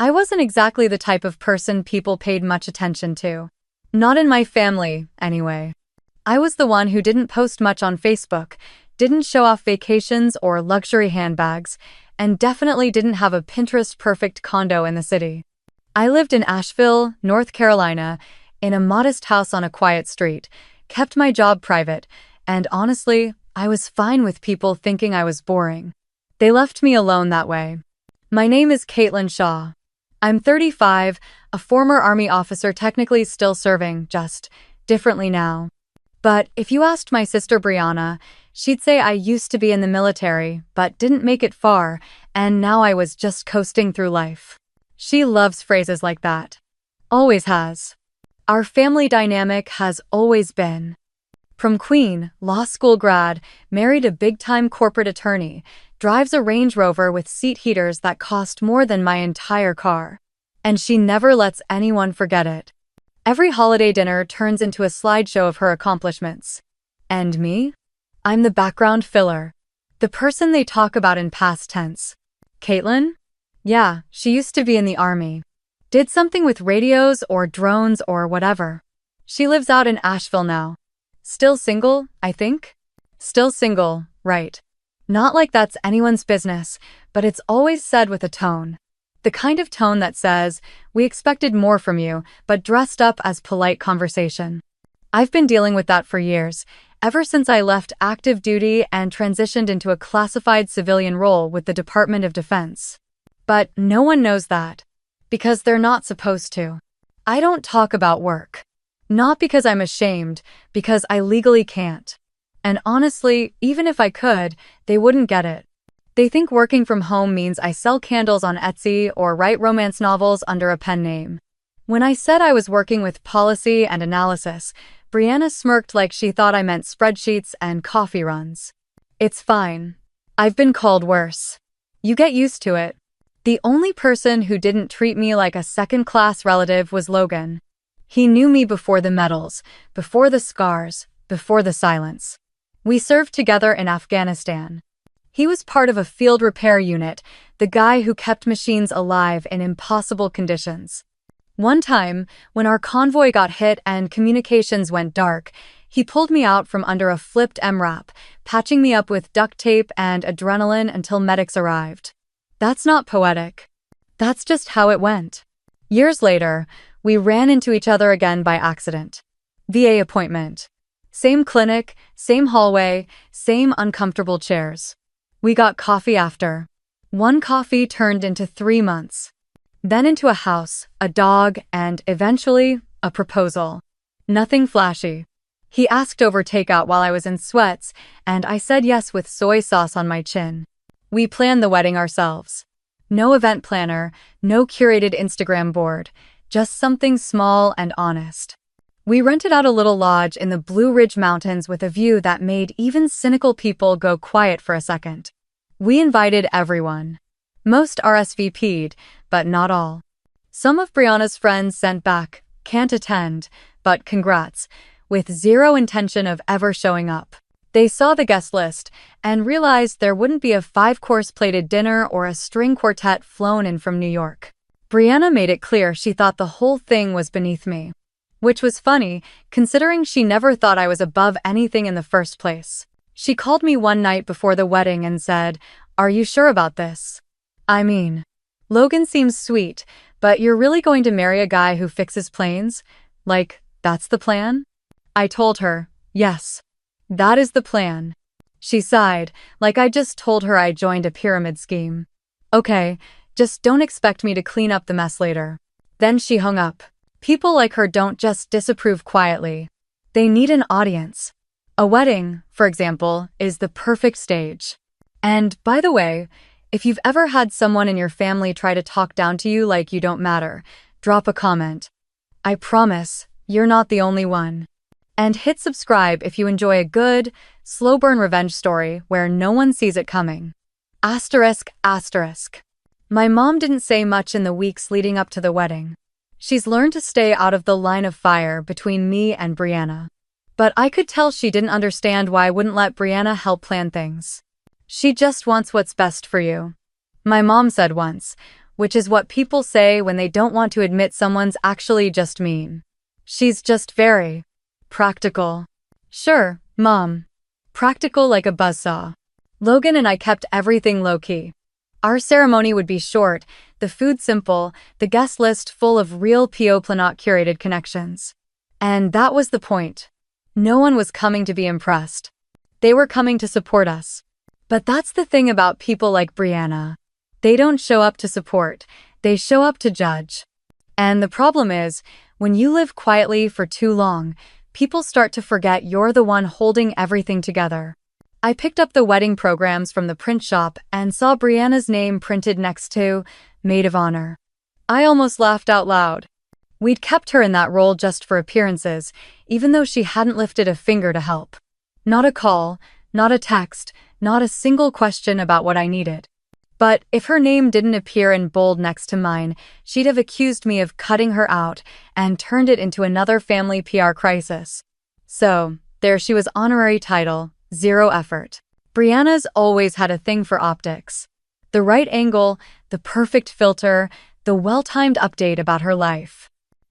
I wasn't exactly the type of person people paid much attention to. Not in my family, anyway. I was the one who didn't post much on Facebook, didn't show off vacations or luxury handbags, and definitely didn't have a Pinterest-perfect condo in the city. I lived in Asheville, North Carolina, in a modest house on a quiet street, kept my job private, and honestly, I was fine with people thinking I was boring. They left me alone that way. My name is Caitlin Shaw. I'm 35, a former Army officer technically still serving, just differently now. But if you asked my sister Brianna, she'd say I used to be in the military, but didn't make it far, and now I was just coasting through life. She loves phrases like that. Always has. Our family dynamic has always been. From Queen, law school grad, married a big-time corporate attorney, drives a Range Rover with seat heaters that cost more than my entire car. And she never lets anyone forget it. Every holiday dinner turns into a slideshow of her accomplishments. And me? I'm the background filler. The person they talk about in past tense. Caitlin? Yeah, she used to be in the Army. Did something with radios or drones or whatever. She lives out in Asheville now. Still single, I think? Still single, right. Not like that's anyone's business, but it's always said with a tone. The kind of tone that says, we expected more from you, but dressed up as polite conversation. I've been dealing with that for years, ever since I left active duty and transitioned into a classified civilian role with the Department of Defense. But no one knows that. Because they're not supposed to. I don't talk about work. Not because I'm ashamed, because I legally can't. And honestly, even if I could, they wouldn't get it. They think working from home means I sell candles on Etsy or write romance novels under a pen name. When I said I was working with policy and analysis, Brianna smirked like she thought I meant spreadsheets and coffee runs. It's fine. I've been called worse. You get used to it. The only person who didn't treat me like a second-class relative was Logan. He knew me before the medals, before the scars, before the silence. We served together in Afghanistan. He was part of a field repair unit, the guy who kept machines alive in impossible conditions. One time, when our convoy got hit and communications went dark, he pulled me out from under a flipped MRAP, patching me up with duct tape and adrenaline until medics arrived. That's not poetic. That's just how it went. Years later, we ran into each other again by accident. VA appointment. Same clinic, same hallway, same uncomfortable chairs. We got coffee after. One coffee turned into 3 months. Then into a house, a dog, and eventually, a proposal. Nothing flashy. He asked over takeout while I was in sweats, and I said yes with soy sauce on my chin. We planned the wedding ourselves. No event planner, no curated Instagram board, just something small and honest. We rented out a little lodge in the Blue Ridge Mountains with a view that made even cynical people go quiet for a second. We invited everyone. Most RSVP'd, but not all. Some of Brianna's friends sent back, can't attend, but congrats, with zero intention of ever showing up. They saw the guest list and realized there wouldn't be a 5-course plated dinner or a string quartet flown in from New York. Brianna made it clear she thought the whole thing was beneath me. Which was funny, considering she never thought I was above anything in the first place. She called me one night before the wedding and said, "Are you sure about this? I mean, Logan seems sweet, but you're really going to marry a guy who fixes planes? Like, that's the plan?" I told her, yes. That is the plan. She sighed, like I just told her I joined a pyramid scheme. Okay, just don't expect me to clean up the mess later. Then she hung up. People like her don't just disapprove quietly. They need an audience. A wedding, for example, is the perfect stage. And, by the way, if you've ever had someone in your family try to talk down to you like you don't matter, drop a comment. I promise, you're not the only one. And hit subscribe if you enjoy a good, slow-burn revenge story where no one sees it coming. Asterisk, asterisk. My mom didn't say much in the weeks leading up to the wedding. She's learned to stay out of the line of fire between me and Brianna. But I could tell she didn't understand why I wouldn't let Brianna help plan things. She just wants what's best for you. My mom said once, which is what people say when they don't want to admit someone's actually just mean. She's just very practical. Sure, Mom. Practical like a buzzsaw. Logan and I kept everything low-key. Our ceremony would be short, the food simple, the guest list full of real Planot curated connections. And that was the point. No one was coming to be impressed. They were coming to support us. But that's the thing about people like Brianna. They don't show up to support, they show up to judge. And the problem is, when you live quietly for too long, people start to forget you're the one holding everything together. I picked up the wedding programs from the print shop and saw Brianna's name printed next to Maid of Honor. I almost laughed out loud. We'd kept her in that role just for appearances, even though she hadn't lifted a finger to help. Not a call, not a text, not a single question about what I needed. But if her name didn't appear in bold next to mine, she'd have accused me of cutting her out and turned it into another family PR crisis. So, there she was, honorary title, zero effort. Brianna's always had a thing for optics. The right angle, the perfect filter, the well-timed update about her life.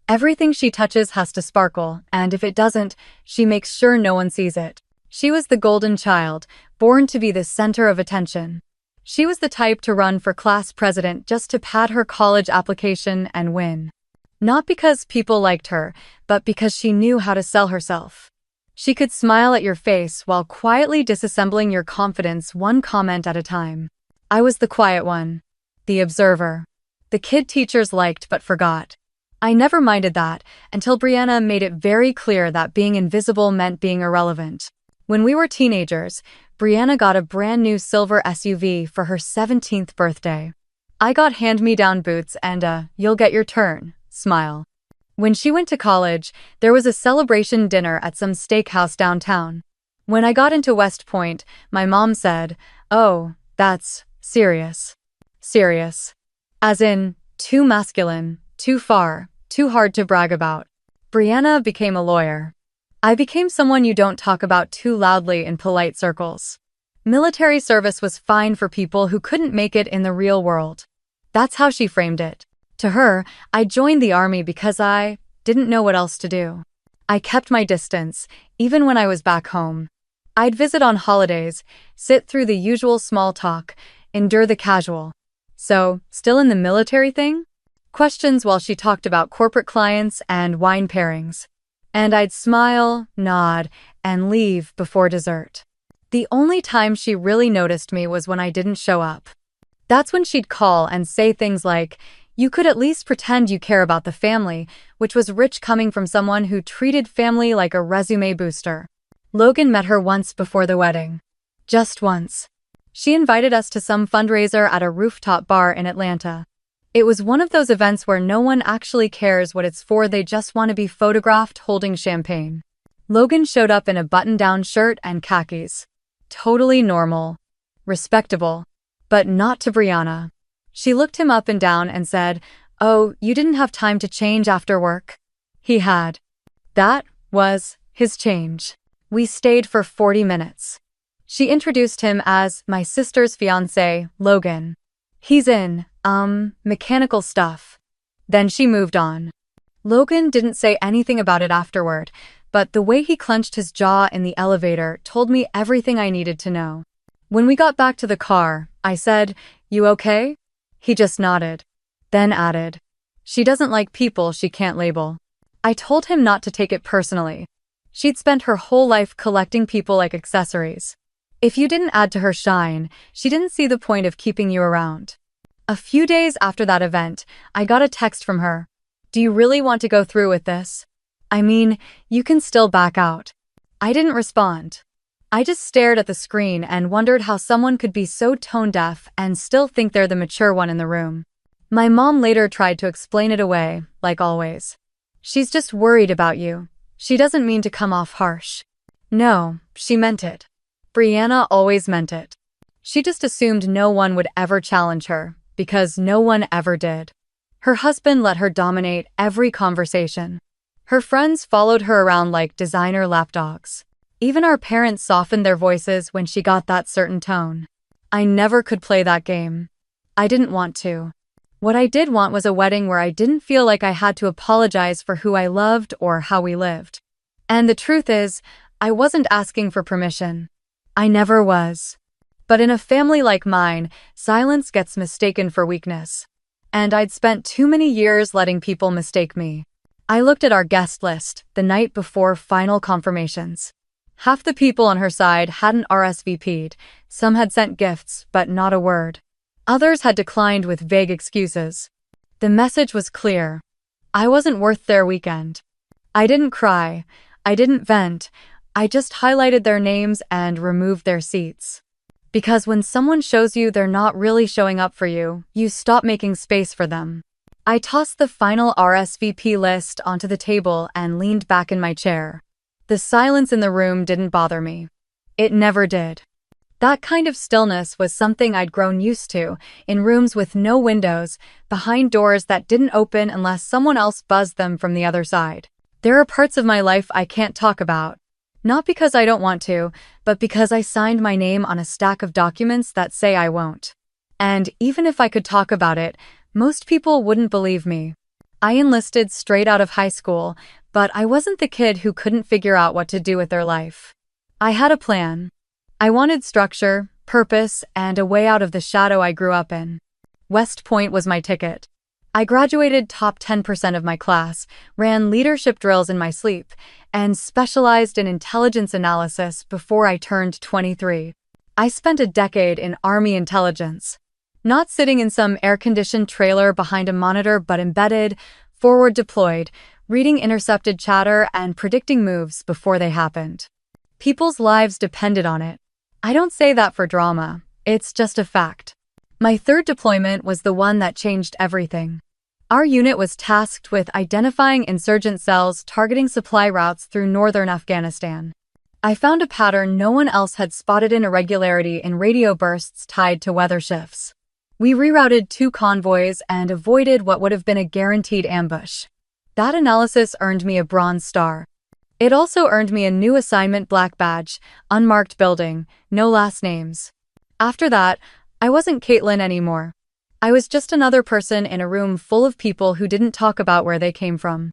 Everything she touches has to sparkle, and if it doesn't, she makes sure no one sees it. She was the golden child, born to be the center of attention. She was the type to run for class president just to pad her college application and win. Not because people liked her, but because she knew how to sell herself. She could smile at your face while quietly disassembling your confidence one comment at a time. I was the quiet one. The observer. The kid teachers liked but forgot. I never minded that until Brianna made it very clear that being invisible meant being irrelevant. When we were teenagers, Brianna got a brand new silver SUV for her 17th birthday. I got hand-me-down boots and a "you'll get your turn" smile. When she went to college, there was a celebration dinner at some steakhouse downtown. When I got into West Point, my mom said, "Oh, that's serious." Serious. As in, too masculine, too far, too hard to brag about. Brianna became a lawyer. I became someone you don't talk about too loudly in polite circles. Military service was fine for people who couldn't make it in the real world. That's how she framed it. To her, I joined the army because I didn't know what else to do. I kept my distance, even when I was back home. I'd visit on holidays, sit through the usual small talk, endure the casual. So, still in the military thing? Questions while she talked about corporate clients and wine pairings. And I'd smile, nod, and leave before dessert. The only time she really noticed me was when I didn't show up. That's when she'd call and say things like, "You could at least pretend you care about the family," which was rich coming from someone who treated family like a resume booster. Logan met her once before the wedding. Just once. She invited us to some fundraiser at a rooftop bar in Atlanta. It was one of those events where no one actually cares what it's for, they just want to be photographed holding champagne. Logan showed up in a button-down shirt and khakis. Totally normal. Respectable. But not to Brianna. She looked him up and down and said, "Oh, you didn't have time to change after work?" He had. That was his change. We stayed for 40 minutes. She introduced him as my sister's fiancé, Logan. He's in, mechanical stuff. Then she moved on. Logan didn't say anything about it afterward, but the way he clenched his jaw in the elevator told me everything I needed to know. When we got back to the car, I said, "You okay?" He just nodded. Then added, "She doesn't like people she can't label." I told him not to take it personally. She'd spent her whole life collecting people like accessories. If you didn't add to her shine, she didn't see the point of keeping you around. A few days after that event, I got a text from her. "Do you really want to go through with this? I mean, you can still back out." I didn't respond. I just stared at the screen and wondered how someone could be so tone-deaf and still think they're the mature one in the room. My mom later tried to explain it away, like always. "She's just worried about you. She doesn't mean to come off harsh." No, she meant it. Brianna always meant it. She just assumed no one would ever challenge her, because no one ever did. Her husband let her dominate every conversation. Her friends followed her around like designer lapdogs. Even our parents softened their voices when she got that certain tone. I never could play that game. I didn't want to. What I did want was a wedding where I didn't feel like I had to apologize for who I loved or how we lived. And the truth is, I wasn't asking for permission. I never was. But in a family like mine, silence gets mistaken for weakness. And I'd spent too many years letting people mistake me. I looked at our guest list the night before final confirmations. Half the people on her side hadn't RSVP'd, some had sent gifts, but not a word. Others had declined with vague excuses. The message was clear. I wasn't worth their weekend. I didn't cry. I didn't vent. I just highlighted their names and removed their seats. Because when someone shows you they're not really showing up for you, you stop making space for them. I tossed the final RSVP list onto the table and leaned back in my chair. The silence in the room didn't bother me. It never did. That kind of stillness was something I'd grown used to, in rooms with no windows, behind doors that didn't open unless someone else buzzed them from the other side. There are parts of my life I can't talk about. Not because I don't want to, but because I signed my name on a stack of documents that say I won't. And even if I could talk about it, most people wouldn't believe me. I enlisted straight out of high school, but I wasn't the kid who couldn't figure out what to do with their life. I had a plan. I wanted structure, purpose, and a way out of the shadow I grew up in. West Point was my ticket. I graduated top 10% of my class, ran leadership drills in my sleep, and specialized in intelligence analysis before I turned 23. I spent a decade in Army intelligence. Not sitting in some air-conditioned trailer behind a monitor, but embedded, forward deployed, reading intercepted chatter and predicting moves before they happened. People's lives depended on it. I don't say that for drama. It's just a fact. My third deployment was the one that changed everything. Our unit was tasked with identifying insurgent cells targeting supply routes through northern Afghanistan. I found a pattern no one else had spotted: an irregularity in radio bursts tied to weather shifts. We rerouted 2 convoys and avoided what would have been a guaranteed ambush. That analysis earned me a Bronze Star. It also earned me a new assignment black badge, unmarked building, no last names. After that, I wasn't Caitlin anymore. I was just another person in a room full of people who didn't talk about where they came from.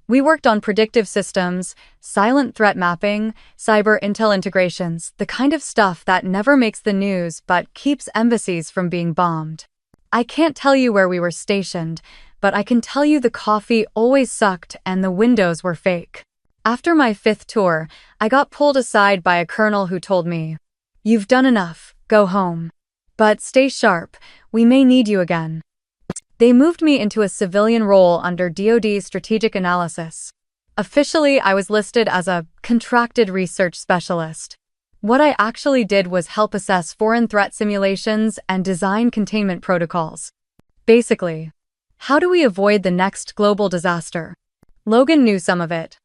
We worked on predictive systems, silent threat mapping, cyber intel integrations, the kind of stuff that never makes the news but keeps embassies from being bombed. I can't tell you where we were stationed, but I can tell you the coffee always sucked and the windows were fake. After my 5th tour, I got pulled aside by a colonel who told me, "You've done enough, go home. But stay sharp, we may need you again." They moved me into a civilian role under DoD Strategic Analysis. Officially, I was listed as a contracted research specialist. What I actually did was help assess foreign threat simulations and design containment protocols. Basically, how do we avoid the next global disaster? Logan knew some of it.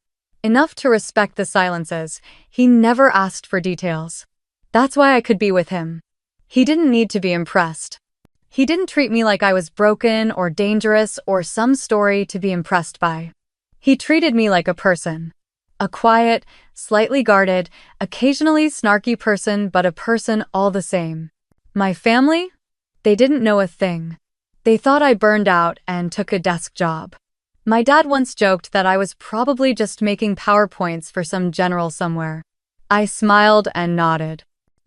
Enough to respect the silences. He never asked for details. That's why I could be with him. He didn't need to be impressed. He didn't treat me like I was broken or dangerous or some story to be impressed by. He treated me like a person. A quiet, slightly guarded, occasionally snarky person, but a person all the same. My family? They didn't know a thing. They thought I burned out and took a desk job. My dad once joked that I was probably just making PowerPoints for some general somewhere. I smiled and nodded.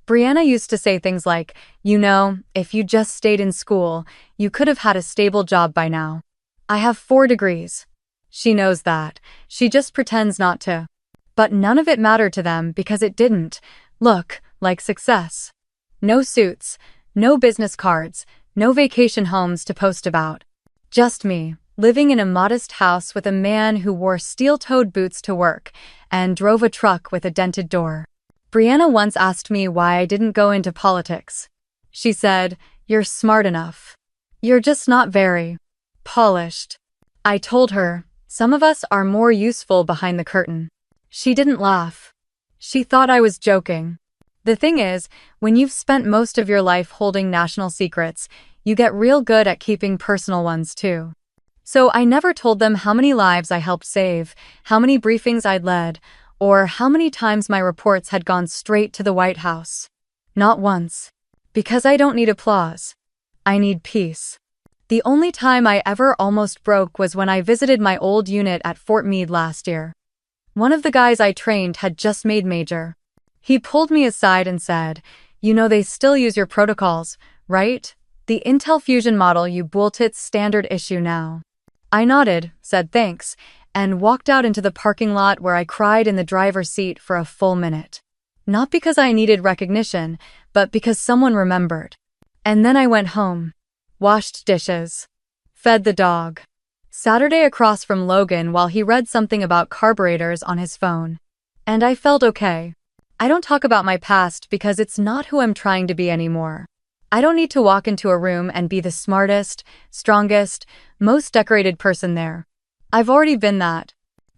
Brianna used to say things like, "You know, if you just stayed in school, you could have had a stable job by now." I have 4 degrees. She knows that. She just pretends not to. But none of it mattered to them because it didn't look like success. No suits, no business cards, no vacation homes to post about. Just me, living in a modest house with a man who wore steel-toed boots to work and drove a truck with a dented door. Brianna once asked me why I didn't go into politics. She said, "You're smart enough. You're just not very polished." I told her, "Some of us are more useful behind the curtain." She didn't laugh. She thought I was joking. The thing is, when you've spent most of your life holding national secrets, you get real good at keeping personal ones too. So I never told them how many lives I helped save, how many briefings I'd led, or how many times my reports had gone straight to the White House. Not once. Because I don't need applause. I need peace. The only time I ever almost broke was when I visited my old unit at Fort Meade last year. One of the guys I trained had just made major. He pulled me aside and said, "You know they still use your protocols, right? The Intel Fusion model you built, it's standard issue now." I nodded, said thanks, and walked out into the parking lot where I cried in the driver's seat for a full minute. Not because I needed recognition, but because someone remembered. And then I went home, washed dishes, fed the dog, Saturday across from Logan while he read something about carburetors on his phone. And I felt okay. I don't talk about my past because it's not who I'm trying to be anymore. I don't need to walk into a room and be the smartest, strongest, most decorated person there. I've already been that.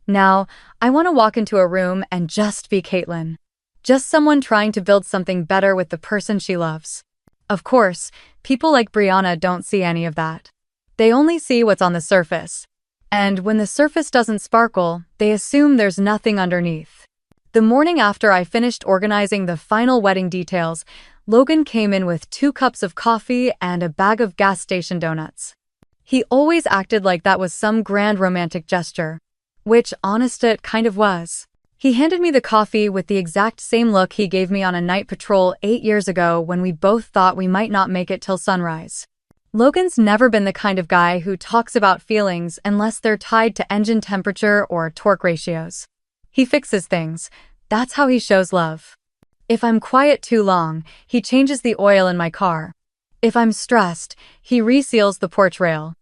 Now, I want to walk into a room and just be Caitlin. Just someone trying to build something better with the person she loves. Of course, people like Brianna don't see any of that. They only see what's on the surface. And when the surface doesn't sparkle, they assume there's nothing underneath. The morning after I finished organizing the final wedding details, Logan came in with 2 cups of coffee and a bag of gas station donuts. He always acted like that was some grand romantic gesture. Which, honest, it kind of was. He handed me the coffee with the exact same look he gave me on a night patrol 8 years ago when we both thought we might not make it till sunrise. Logan's never been the kind of guy who talks about feelings unless they're tied to engine temperature or torque ratios. He fixes things. That's how he shows love. If I'm quiet too long, he changes the oil in my car. If I'm stressed, he reseals the porch rail.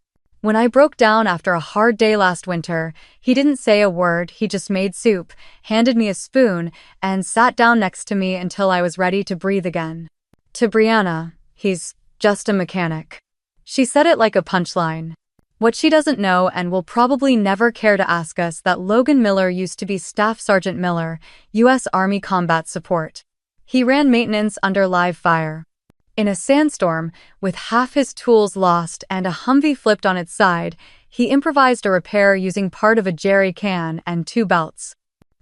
When I broke down after a hard day last winter, he didn't say a word, he just made soup, handed me a spoon, and sat down next to me until I was ready to breathe again. To Brianna, he's just a mechanic. She said it like a punchline. What she doesn't know and will probably never care to ask us that Logan Miller used to be Staff Sergeant Miller, U.S. Army Combat Support. He ran maintenance under live fire. In a sandstorm, with half his tools lost and a Humvee flipped on its side, he improvised a repair using part of a jerry can and 2 belts.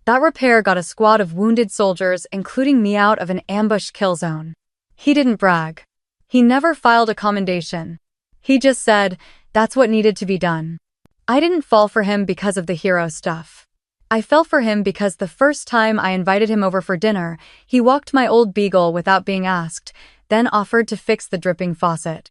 That repair got a squad of wounded soldiers, including me, out of an ambush kill zone. He didn't brag. He never filed a commendation. He just said, that's what needed to be done. I didn't fall for him because of the hero stuff. I fell for him because the first time I invited him over for dinner, he walked my old Beagle without being asked, then offered to fix the dripping faucet.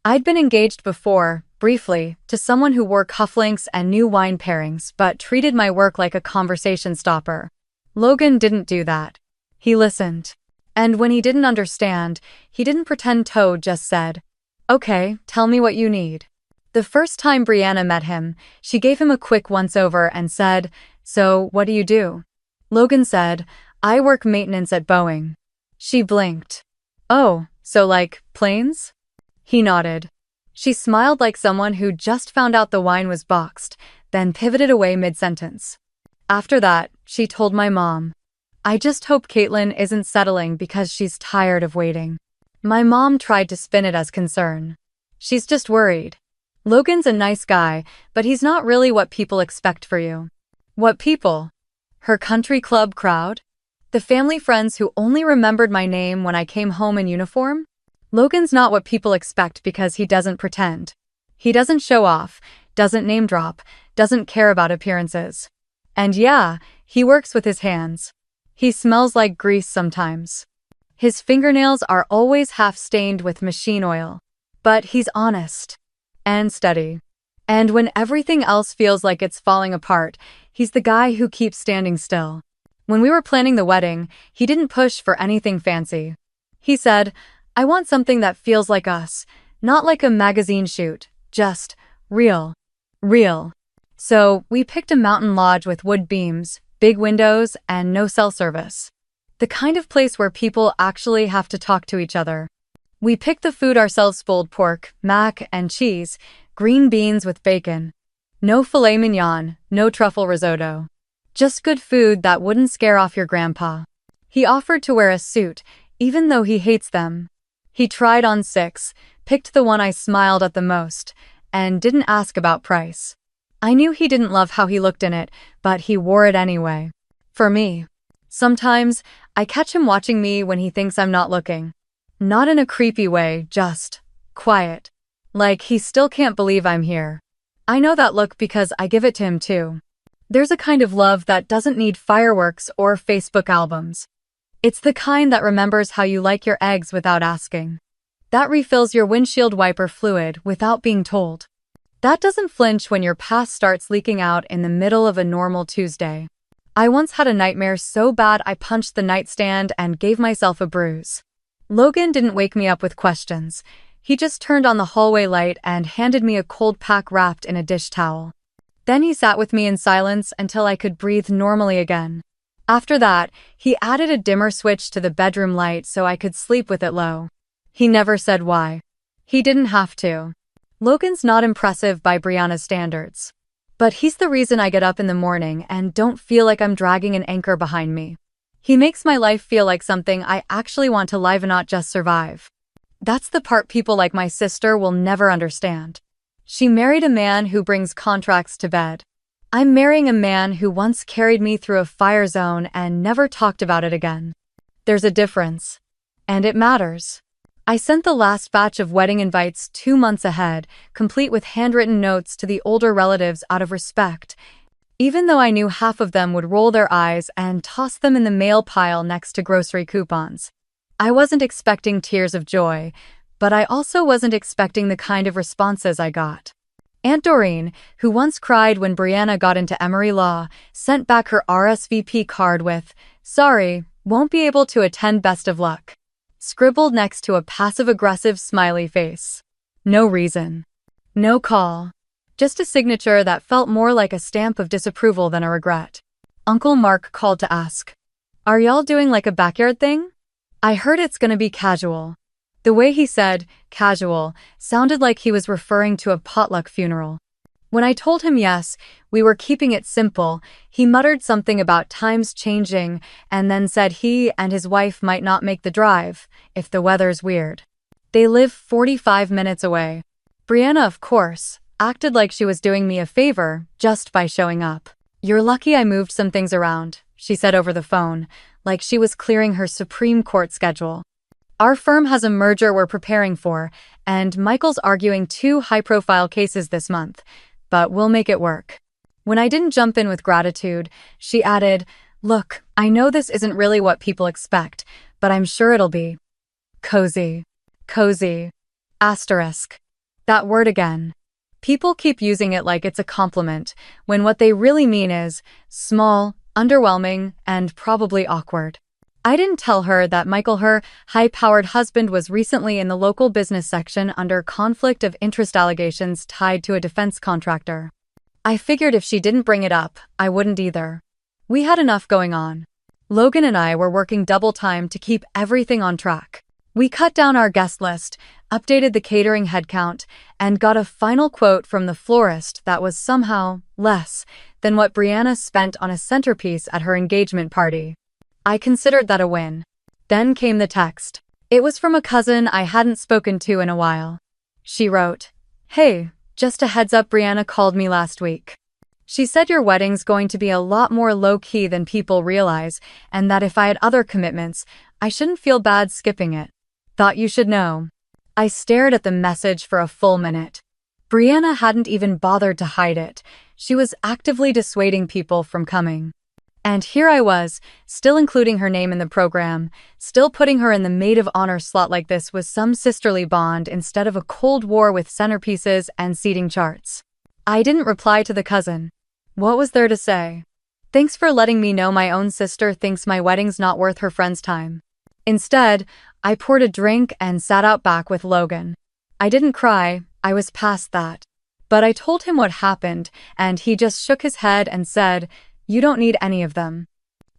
I'd been engaged before, briefly, to someone who wore cufflinks and knew wine pairings but treated my work like a conversation stopper. Logan didn't do that. He listened. And when he didn't understand, he didn't pretend to, just said, "Okay, tell me what you need." The first time Brianna met him, she gave him a quick once-over and said, "So, what do you do?" Logan said, "I work maintenance at Boeing." She blinked. "Oh, so like, planes?" He nodded. She smiled like someone who just found out the wine was boxed, then pivoted away mid-sentence. After that, she told my mom, "I just hope Caitlin isn't settling because she's tired of waiting." My mom tried to spin it as concern. "She's just worried. Logan's a nice guy, but he's not really what people expect for you." What people? Her country club crowd? The family friends who only remembered my name when I came home in uniform? Logan's not what people expect because he doesn't pretend. He doesn't show off, doesn't name drop, doesn't care about appearances. And yeah, he works with his hands. He smells like grease sometimes. His fingernails are always half-stained with machine oil. But he's honest. And steady. And when everything else feels like it's falling apart, he's the guy who keeps standing still. When we were planning the wedding, he didn't push for anything fancy. He said, "I want something that feels like us, not like a magazine shoot, just real. Real." So, we picked a mountain lodge with wood beams, big windows, and no cell service. The kind of place where people actually have to talk to each other. We picked the food ourselves: pulled pork, mac and cheese, green beans with bacon. No filet mignon, no truffle risotto. Just good food that wouldn't scare off your grandpa. He offered to wear a suit, even though he hates them. He tried on 6, picked the one I smiled at the most, and didn't ask about price. I knew he didn't love how he looked in it, but he wore it anyway. For me. Sometimes, I catch him watching me when he thinks I'm not looking. Not in a creepy way, just quiet. Like he still can't believe I'm here. I know that look because I give it to him too. There's a kind of love that doesn't need fireworks or Facebook albums. It's the kind that remembers how you like your eggs without asking. That refills your windshield wiper fluid without being told. That doesn't flinch when your past starts leaking out in the middle of a normal Tuesday. I once had a nightmare so bad I punched the nightstand and gave myself a bruise. Logan didn't wake me up with questions. He just turned on the hallway light and handed me a cold pack wrapped in a dish towel. Then he sat with me in silence until I could breathe normally again. After that, he added a dimmer switch to the bedroom light so I could sleep with it low. He never said why. He didn't have to. Logan's not impressive by Brianna's standards. But he's the reason I get up in the morning and don't feel like I'm dragging an anchor behind me. He makes my life feel like something I actually want to live and not just survive. That's the part people like my sister will never understand. She married a man who brings contracts to bed. I'm marrying a man who once carried me through a fire zone and never talked about it again. There's a difference. And it matters. I sent the last batch of wedding invites 2 months ahead, complete with handwritten notes to the older relatives out of respect, even though I knew half of them would roll their eyes and toss them in the mail pile next to grocery coupons. I wasn't expecting tears of joy, but I also wasn't expecting the kind of responses I got. Aunt Doreen, who once cried when Brianna got into Emory Law, sent back her RSVP card with, "Sorry, won't be able to attend, best of luck," scribbled next to a passive-aggressive smiley face. No reason. No call. Just a signature that felt more like a stamp of disapproval than a regret. Uncle Mark called to ask, "Are y'all doing like a backyard thing? I heard it's gonna be casual." The way he said, casual, sounded like he was referring to a potluck funeral. When I told him yes, we were keeping it simple, he muttered something about times changing and then said he and his wife might not make the drive if the weather's weird. They live 45 minutes away. Brianna, of course, acted like she was doing me a favor just by showing up. "You're lucky I moved some things around," she said over the phone, like she was clearing her Supreme Court schedule. "Our firm has a merger we're preparing for, and Michael's arguing 2 high-profile cases this month, but we'll make it work." When I didn't jump in with gratitude, she added, "Look, I know this isn't really what people expect, but I'm sure it'll be cozy." Cozy. Asterisk. That word again. People keep using it like it's a compliment, when what they really mean is small, underwhelming, and probably awkward. I didn't tell her that Michael, her high-powered husband, was recently in the local business section under conflict of interest allegations tied to a defense contractor. I figured if she didn't bring it up, I wouldn't either. We had enough going on. Logan and I were working double time to keep everything on track. We cut down our guest list, updated the catering headcount, and got a final quote from the florist that was somehow less than what Brianna spent on a centerpiece at her engagement party. I considered that a win. Then came the text. It was from a cousin I hadn't spoken to in a while. She wrote, "Hey, just a heads up, Brianna called me last week. She said your wedding's going to be a lot more low-key than people realize, and that if I had other commitments, I shouldn't feel bad skipping it. Thought you should know." I stared at the message for a full minute. Brianna hadn't even bothered to hide it. She was actively dissuading people from coming. And here I was, still including her name in the program, still putting her in the maid of honor slot like this was some sisterly bond instead of a cold war with centerpieces and seating charts. I didn't reply to the cousin. What was there to say? Thanks for letting me know my own sister thinks my wedding's not worth her friend's time. Instead, I poured a drink and sat out back with Logan. I didn't cry, I was past that. But I told him what happened, and he just shook his head and said, "You don't need any of them."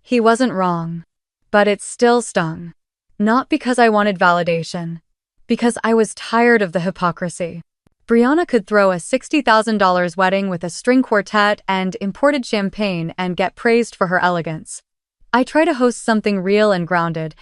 He wasn't wrong. But it still stung. Not because I wanted validation. Because I was tired of the hypocrisy. Brianna could throw a $60,000 wedding with a string quartet and imported champagne and get praised for her elegance. I try to host something real and grounded,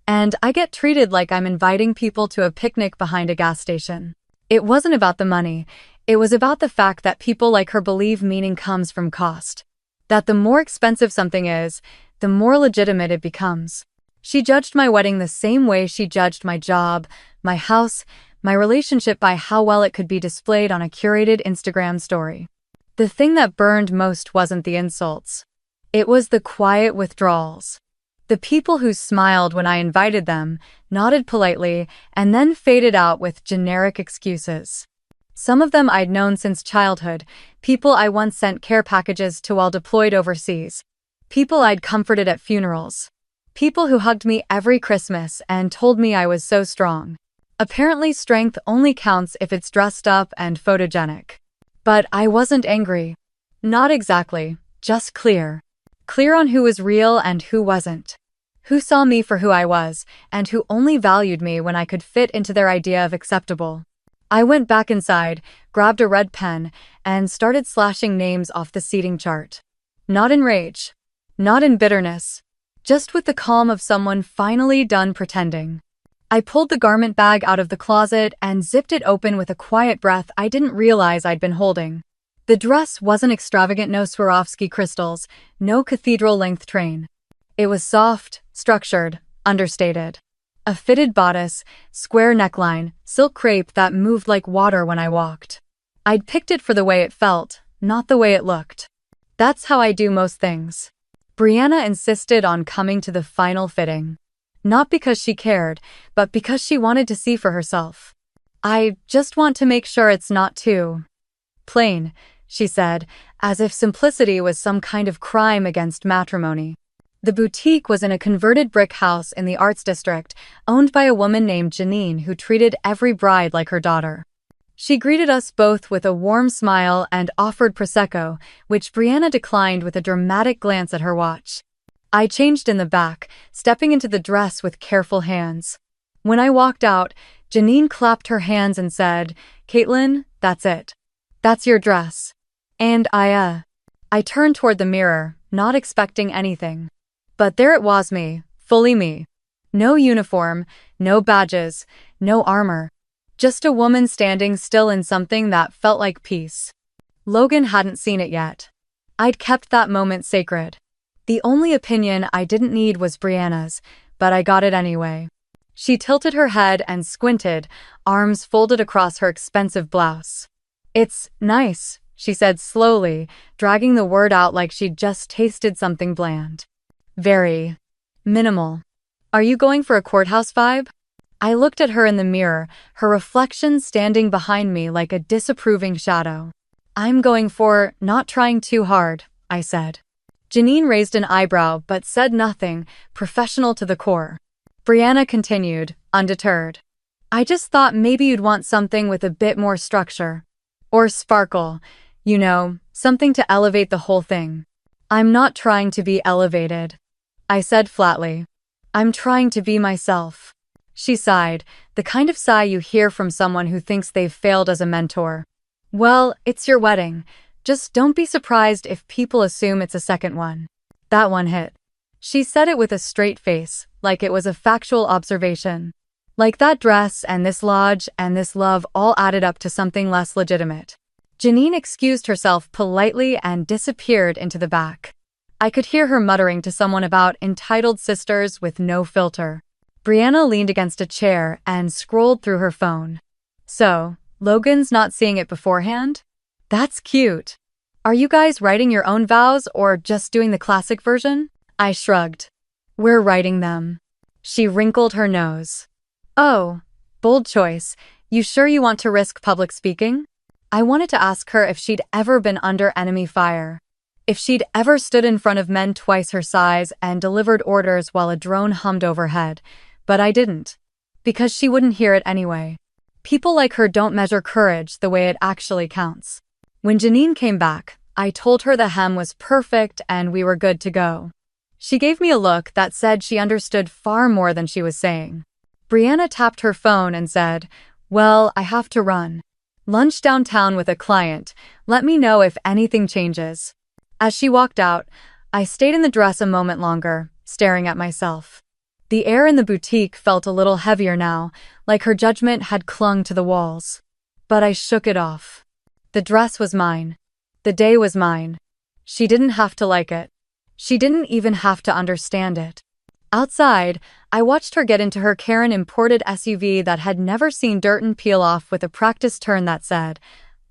and I get treated like I'm inviting people to a picnic behind a gas station. It wasn't about the money. It was about the fact that people like her believe meaning comes from cost. That the more expensive something is, the more legitimate it becomes. She judged my wedding the same way she judged my job, my house, my relationship by how well it could be displayed on a curated Instagram story. The thing that burned most wasn't the insults. It was the quiet withdrawals. The people who smiled when I invited them, nodded politely, and then faded out with generic excuses. Some of them I'd known since childhood, people I once sent care packages to while deployed overseas, people I'd comforted at funerals, people who hugged me every Christmas and told me I was so strong. Apparently, strength only counts if it's dressed up and photogenic. But I wasn't angry. Not exactly, just clear. Clear on who was real and who wasn't. Who saw me for who I was, and who only valued me when I could fit into their idea of acceptable. I went back inside, grabbed a red pen, and started slashing names off the seating chart. Not in rage. Not in bitterness. Just with the calm of someone finally done pretending. I pulled the garment bag out of the closet and zipped it open with a quiet breath I didn't realize I'd been holding. The dress wasn't extravagant, no Swarovski crystals, no cathedral-length train. It was soft, structured, understated. A fitted bodice, square neckline, silk crepe that moved like water when I walked. I'd picked it for the way it felt, not the way it looked. That's how I do most things. Brianna insisted on coming to the final fitting. Not because she cared, but because she wanted to see for herself. I just want to make sure it's not too plain, she said, as if simplicity was some kind of crime against matrimony. The boutique was in a converted brick house in the Arts District, owned by a woman named Janine who treated every bride like her daughter. She greeted us both with a warm smile and offered Prosecco, which Brianna declined with a dramatic glance at her watch. I changed in the back, stepping into the dress with careful hands. When I walked out, Janine clapped her hands and said, "Caitlin, that's it. That's your dress." And I turned toward the mirror, not expecting anything. But there it was, me, fully me. No uniform, no badges, no armor. Just a woman standing still in something that felt like peace. Logan hadn't seen it yet. I'd kept that moment sacred. The only opinion I didn't need was Brianna's, but I got it anyway. She tilted her head and squinted, arms folded across her expensive blouse. "It's nice," she said slowly, dragging the word out like she'd just tasted something bland. "Very minimal. Are you going for a courthouse vibe?" I looked at her in the mirror, her reflection standing behind me like a disapproving shadow. "I'm going for not trying too hard," I said. Janine raised an eyebrow but said nothing, professional to the core. Brianna continued, undeterred. "I just thought maybe you'd want something with a bit more structure. Or sparkle, you know, something to elevate the whole thing." "I'm not trying to be elevated," I said flatly. "I'm trying to be myself." She sighed, the kind of sigh you hear from someone who thinks they've failed as a mentor. "Well, it's your wedding. Just don't be surprised if people assume it's a second one." That one hit. She said it with a straight face, like it was a factual observation. Like that dress and this lodge and this love all added up to something less legitimate. Janine excused herself politely and disappeared into the back. I could hear her muttering to someone about entitled sisters with no filter. Brianna leaned against a chair and scrolled through her phone. "So, Logan's not seeing it beforehand? That's cute. Are you guys writing your own vows or just doing the classic version?" I shrugged. "We're writing them." She wrinkled her nose. "Oh, bold choice. You sure you want to risk public speaking?" I wanted to ask her if she'd ever been under enemy fire. If she'd ever stood in front of men twice her size and delivered orders while a drone hummed overhead, but I didn't. Because she wouldn't hear it anyway. People like her don't measure courage the way it actually counts. When Janine came back, I told her the hem was perfect and we were good to go. She gave me a look that said she understood far more than she was saying. Brianna tapped her phone and said, "Well, I have to run. Lunch downtown with a client. Let me know if anything changes." As she walked out, I stayed in the dress a moment longer, staring at myself. The air in the boutique felt a little heavier now, like her judgment had clung to the walls. But I shook it off. The dress was mine. The day was mine. She didn't have to like it. She didn't even have to understand it. Outside, I watched her get into her Karen imported SUV that had never seen dirt and peel off with a practiced turn that said,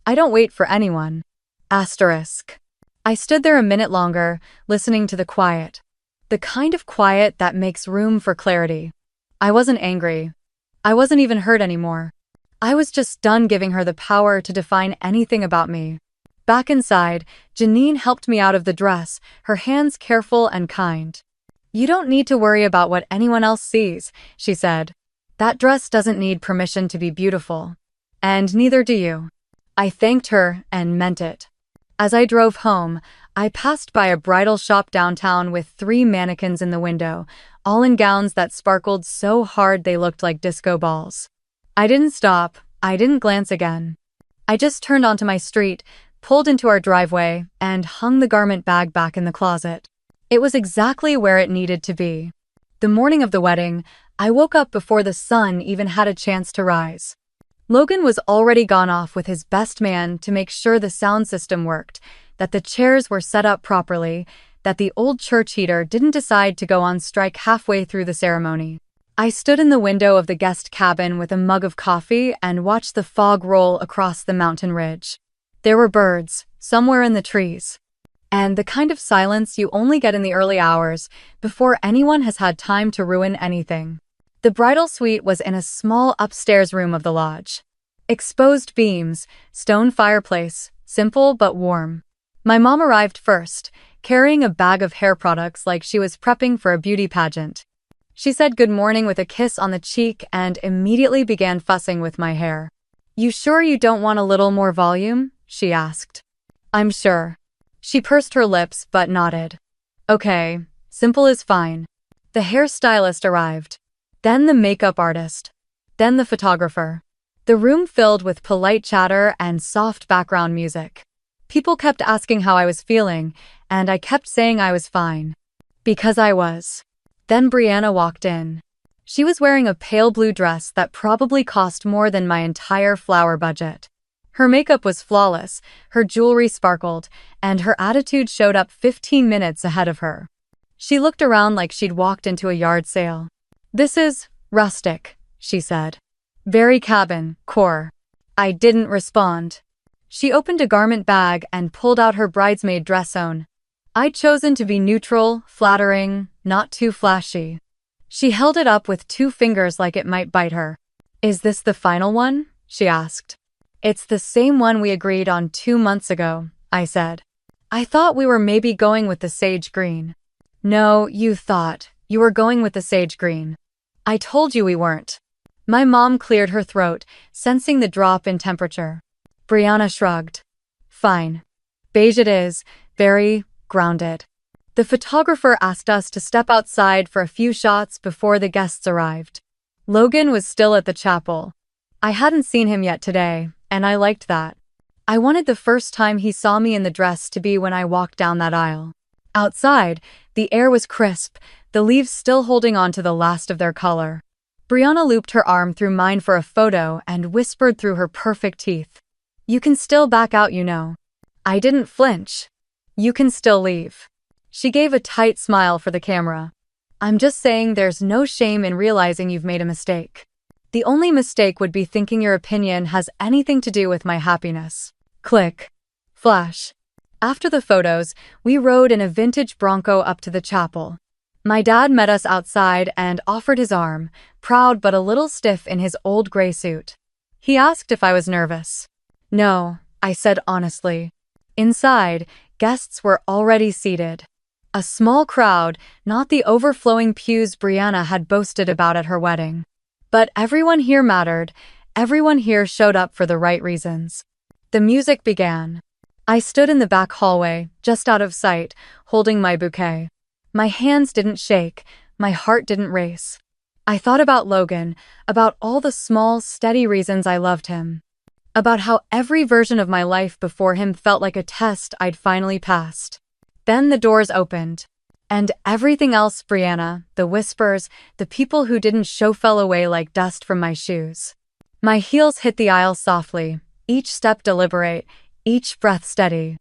"I don't wait for anyone." Asterisk. I stood there a minute longer, listening to the quiet. The kind of quiet that makes room for clarity. I wasn't angry. I wasn't even hurt anymore. I was just done giving her the power to define anything about me. Back inside, Janine helped me out of the dress, her hands careful and kind. "You don't need to worry about what anyone else sees," she said. "That dress doesn't need permission to be beautiful. And neither do you." I thanked her and meant it. As I drove home, I passed by a bridal shop downtown with 3 mannequins in the window, all in gowns that sparkled so hard they looked like disco balls. I didn't stop. I didn't glance again. I just turned onto my street, pulled into our driveway, and hung the garment bag back in the closet. It was exactly where it needed to be. The morning of the wedding, I woke up before the sun even had a chance to rise. Logan was already gone off with his best man to make sure the sound system worked, that the chairs were set up properly, that the old church heater didn't decide to go on strike halfway through the ceremony. I stood in the window of the guest cabin with a mug of coffee and watched the fog roll across the mountain ridge. There were birds, somewhere in the trees. And the kind of silence you only get in the early hours, before anyone has had time to ruin anything. The bridal suite was in a small upstairs room of the lodge. Exposed beams, stone fireplace, simple but warm. My mom arrived first, carrying a bag of hair products like she was prepping for a beauty pageant. She said good morning with a kiss on the cheek and immediately began fussing with my hair. "You sure you don't want a little more volume?" she asked. "I'm sure." She pursed her lips but nodded. "Okay, simple is fine." The hairstylist arrived. Then the makeup artist. Then the photographer. The room filled with polite chatter and soft background music. People kept asking how I was feeling, and I kept saying I was fine. Because I was. Then Brianna walked in. She was wearing a pale blue dress that probably cost more than my entire flower budget. Her makeup was flawless, her jewelry sparkled, and her attitude showed up 15 minutes ahead of her. She looked around like she'd walked into a yard sale. "This is rustic," she said. "Very cabin, core." I didn't respond. She opened a garment bag and pulled out her bridesmaid dress zone. I'd chosen to be neutral, flattering, not too flashy. She held it up with 2 fingers like it might bite her. "Is this the final one?" she asked. "It's the same one we agreed on 2 months ago," I said. "I thought we were maybe going with the sage green." "No, you thought. You were going with the sage green. I told you we weren't." My mom cleared her throat, sensing the drop in temperature. Brianna shrugged. "Fine. Beige it is, very grounded." The photographer asked us to step outside for a few shots before the guests arrived. Logan was still at the chapel. I hadn't seen him yet today, and I liked that. I wanted the first time he saw me in the dress to be when I walked down that aisle. Outside, the air was crisp, the leaves still holding on to the last of their color. Brianna looped her arm through mine for a photo and whispered through her perfect teeth, "You can still back out, you know." I didn't flinch. "You can still leave." She gave a tight smile for the camera. "I'm just saying there's no shame in realizing you've made a mistake. The only mistake would be thinking your opinion has anything to do with my happiness." Click. Flash. After the photos, we rode in a vintage Bronco up to the chapel. My dad met us outside and offered his arm, proud but a little stiff in his old gray suit. He asked if I was nervous. "No," I said honestly. Inside, guests were already seated. A small crowd, not the overflowing pews Brianna had boasted about at her wedding. But everyone here mattered. Everyone here showed up for the right reasons. The music began. I stood in the back hallway, just out of sight, holding my bouquet. My hands didn't shake, my heart didn't race. I thought about Logan, about all the small, steady reasons I loved him. About how every version of my life before him felt like a test I'd finally passed. Then the doors opened. And everything else, Brianna, the whispers, the people who didn't show fell away like dust from my shoes. My heels hit the aisle softly, each step deliberate, each breath steady.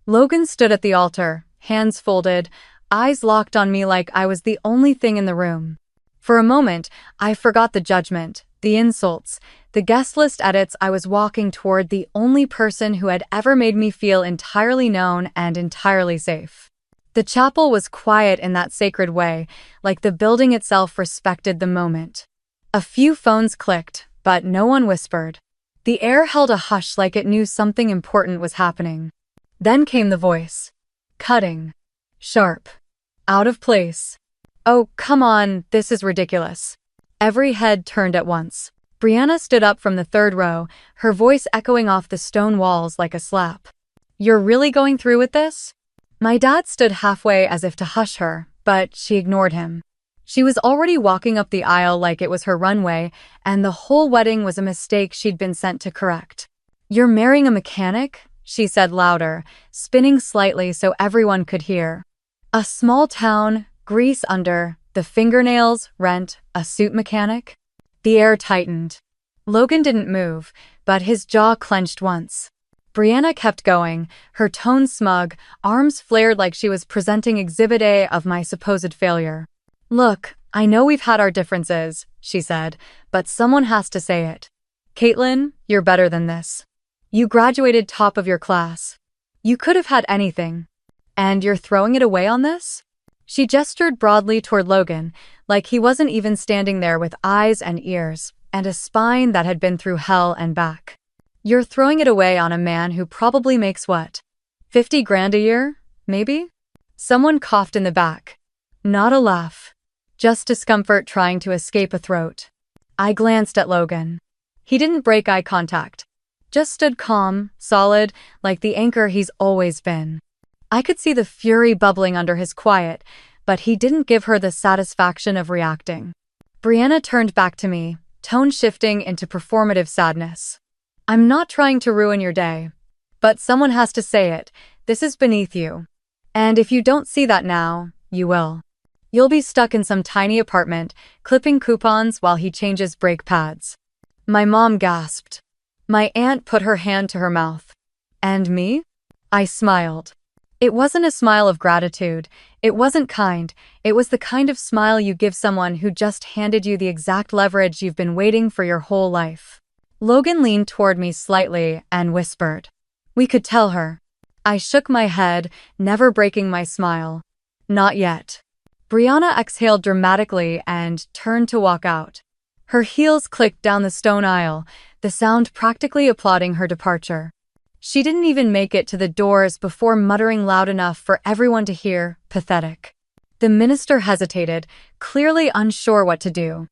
Logan stood at the altar, hands folded, eyes locked on me like I was the only thing in the room. For a moment, I forgot the judgment, the insults, the guest list edits. I was walking toward the only person who had ever made me feel entirely known and entirely safe. The chapel was quiet in that sacred way, like the building itself respected the moment. A few phones clicked, but no one whispered. The air held a hush like it knew something important was happening. Then came the voice. Cutting. Sharp. Out of place. Oh, come on, this is ridiculous. Every head turned at once. Brianna stood up from the third row, her voice echoing off the stone walls like a slap. You're really going through with this? My dad stood halfway as if to hush her, but she ignored him. She was already walking up the aisle like it was her runway, and the whole wedding was a mistake she'd been sent to correct. You're marrying a mechanic? She said louder, spinning slightly so everyone could hear. A small town, grease under, the fingernails, rent, a suit mechanic? The air tightened. Logan didn't move, but his jaw clenched once. Brianna kept going, her tone smug, arms flared like she was presenting Exhibit A of my supposed failure. Look, I know we've had our differences, she said, but someone has to say it. Caitlin, you're better than this. You graduated top of your class. You could have had anything. And you're throwing it away on this? She gestured broadly toward Logan, like he wasn't even standing there with eyes and ears, and a spine that had been through hell and back. You're throwing it away on a man who probably makes what? 50 grand a year, maybe? Someone coughed in the back. Not a laugh. Just discomfort trying to escape a throat. I glanced at Logan. He didn't break eye contact. Just stood calm, solid, like the anchor he's always been. I could see the fury bubbling under his quiet, but he didn't give her the satisfaction of reacting. Brianna turned back to me, tone shifting into performative sadness. I'm not trying to ruin your day. But someone has to say it. This is beneath you. And if you don't see that now, you will. You'll be stuck in some tiny apartment, clipping coupons while he changes brake pads. My mom gasped. My aunt put her hand to her mouth. And me? I smiled. It wasn't a smile of gratitude. It wasn't kind. It was the kind of smile you give someone who just handed you the exact leverage you've been waiting for your whole life. Logan leaned toward me slightly and whispered. We could tell her. I shook my head, never breaking my smile. Not yet. Brianna exhaled dramatically and turned to walk out. Her heels clicked down the stone aisle, the sound practically applauding her departure. She didn't even make it to the doors before muttering loud enough for everyone to hear, pathetic. The minister hesitated, clearly unsure what to do.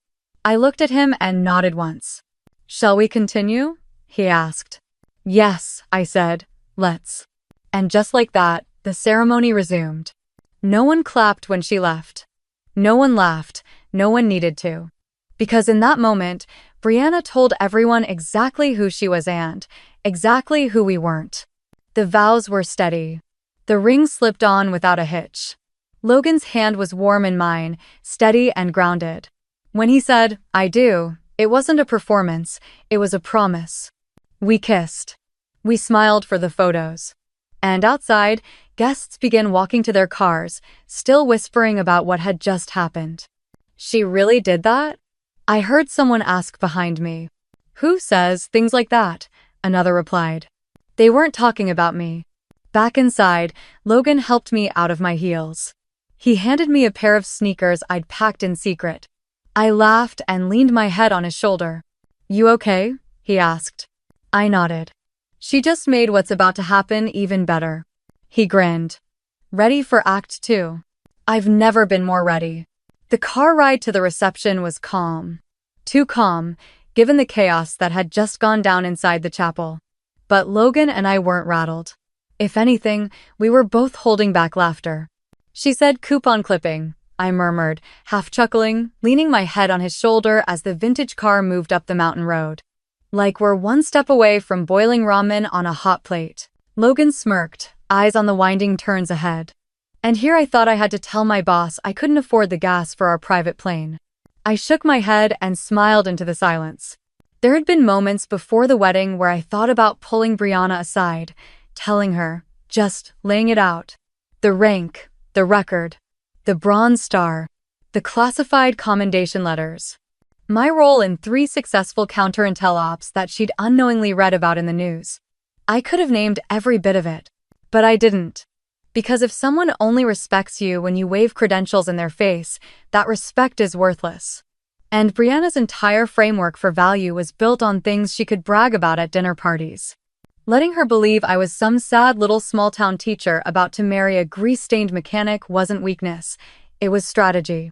I looked at him and nodded once. Shall we continue? He asked. Yes, I said. Let's. And just like that, the ceremony resumed. No one clapped when she left. No one laughed. No one needed to. Because in that moment, Brianna told everyone exactly who she was and exactly who we weren't. The vows were steady. The ring slipped on without a hitch. Logan's hand was warm in mine, steady and grounded. When he said, I do, it wasn't a performance, it was a promise. We kissed. We smiled for the photos. And outside, guests began walking to their cars, still whispering about what had just happened. She really did that? I heard someone ask behind me. Who says things like that? Another replied. They weren't talking about me. Back inside, Logan helped me out of my heels. He handed me a pair of sneakers I'd packed in secret. I laughed and leaned my head on his shoulder. You okay? He asked. I nodded. She just made what's about to happen even better. He grinned. Ready for Act 2? I've never been more ready. The car ride to the reception was calm. Too calm, given the chaos that had just gone down inside the chapel. But Logan and I weren't rattled. If anything, we were both holding back laughter. She said coupon clipping, I murmured, half chuckling, leaning my head on his shoulder as the vintage car moved up the mountain road. Like we're one step away from boiling ramen on a hot plate. Logan smirked, eyes on the winding turns ahead. And here I thought I had to tell my boss I couldn't afford the gas for our private plane. I shook my head and smiled into the silence. There had been moments before the wedding where I thought about pulling Brianna aside, telling her, just laying it out. The rank, the record, the Bronze Star, the classified commendation letters. My role in 3 successful counterintel ops that she'd unknowingly read about in the news. I could have named every bit of it, but I didn't. Because if someone only respects you when you wave credentials in their face, that respect is worthless. And Brianna's entire framework for value was built on things she could brag about at dinner parties. Letting her believe I was some sad little small-town teacher about to marry a grease-stained mechanic wasn't weakness, it was strategy.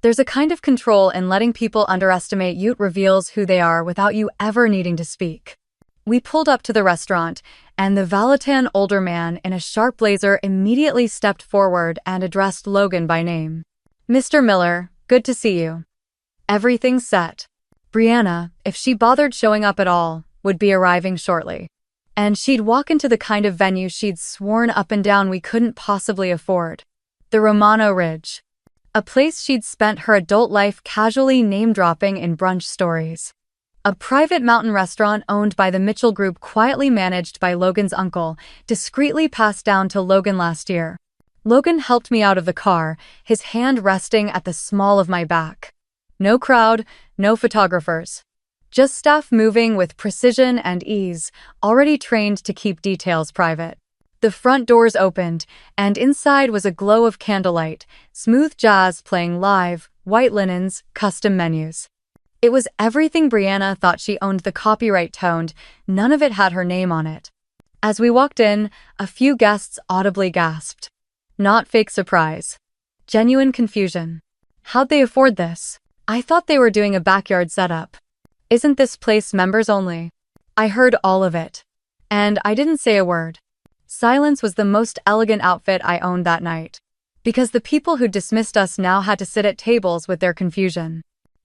There's a kind of control in letting people underestimate you reveals who they are without you ever needing to speak. We pulled up to the restaurant, and the Valatan older man in a sharp blazer immediately stepped forward and addressed Logan by name. "Mr. Miller, good to see you. Everything's set. Brianna, if she bothered showing up at all, would be arriving shortly. And she'd walk into the kind of venue she'd sworn up and down we couldn't possibly afford. The Romano Ridge. A place she'd spent her adult life casually name-dropping in brunch stories. A private mountain restaurant owned by the Mitchell Group, quietly managed by Logan's uncle, discreetly passed down to Logan last year. Logan helped me out of the car, his hand resting at the small of my back. No crowd, no photographers. Just staff moving with precision and ease, already trained to keep details private. The front doors opened, and inside was a glow of candlelight, smooth jazz playing live, white linens, custom menus. It was everything Brianna thought she owned. The copyright toned, none of it had her name on it. As we walked in, a few guests audibly gasped. Not fake surprise. Genuine confusion. How'd they afford this? I thought they were doing a backyard setup. Isn't this place members only? I heard all of it. And I didn't say a word. Silence was the most elegant outfit I owned that night. Because the people who dismissed us now had to sit at tables with their confusion.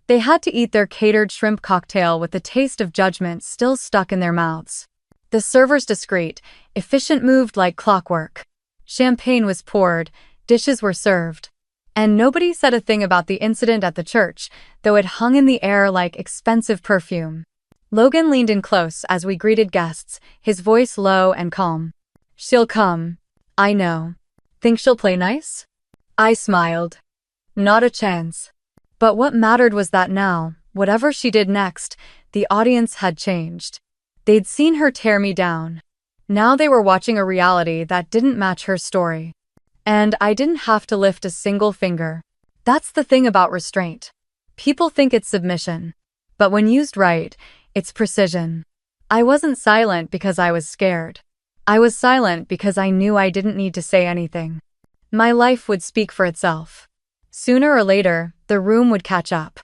They had to eat their catered shrimp cocktail with the taste of judgment still stuck in their mouths. The servers discreet, efficient, moved like clockwork. Champagne was poured, dishes were served. And nobody said a thing about the incident at the church, though it hung in the air like expensive perfume. Logan leaned in close as we greeted guests, his voice low and calm. "She'll come. I know. Think she'll play nice?" I smiled. Not a chance. But what mattered was that now, whatever she did next, the audience had changed. They'd seen her tear me down. Now they were watching a reality that didn't match her story. And I didn't have to lift a single finger. That's the thing about restraint. People think it's submission. But when used right, it's precision. I wasn't silent because I was scared. I was silent because I knew I didn't need to say anything. My life would speak for itself. Sooner or later, the room would catch up.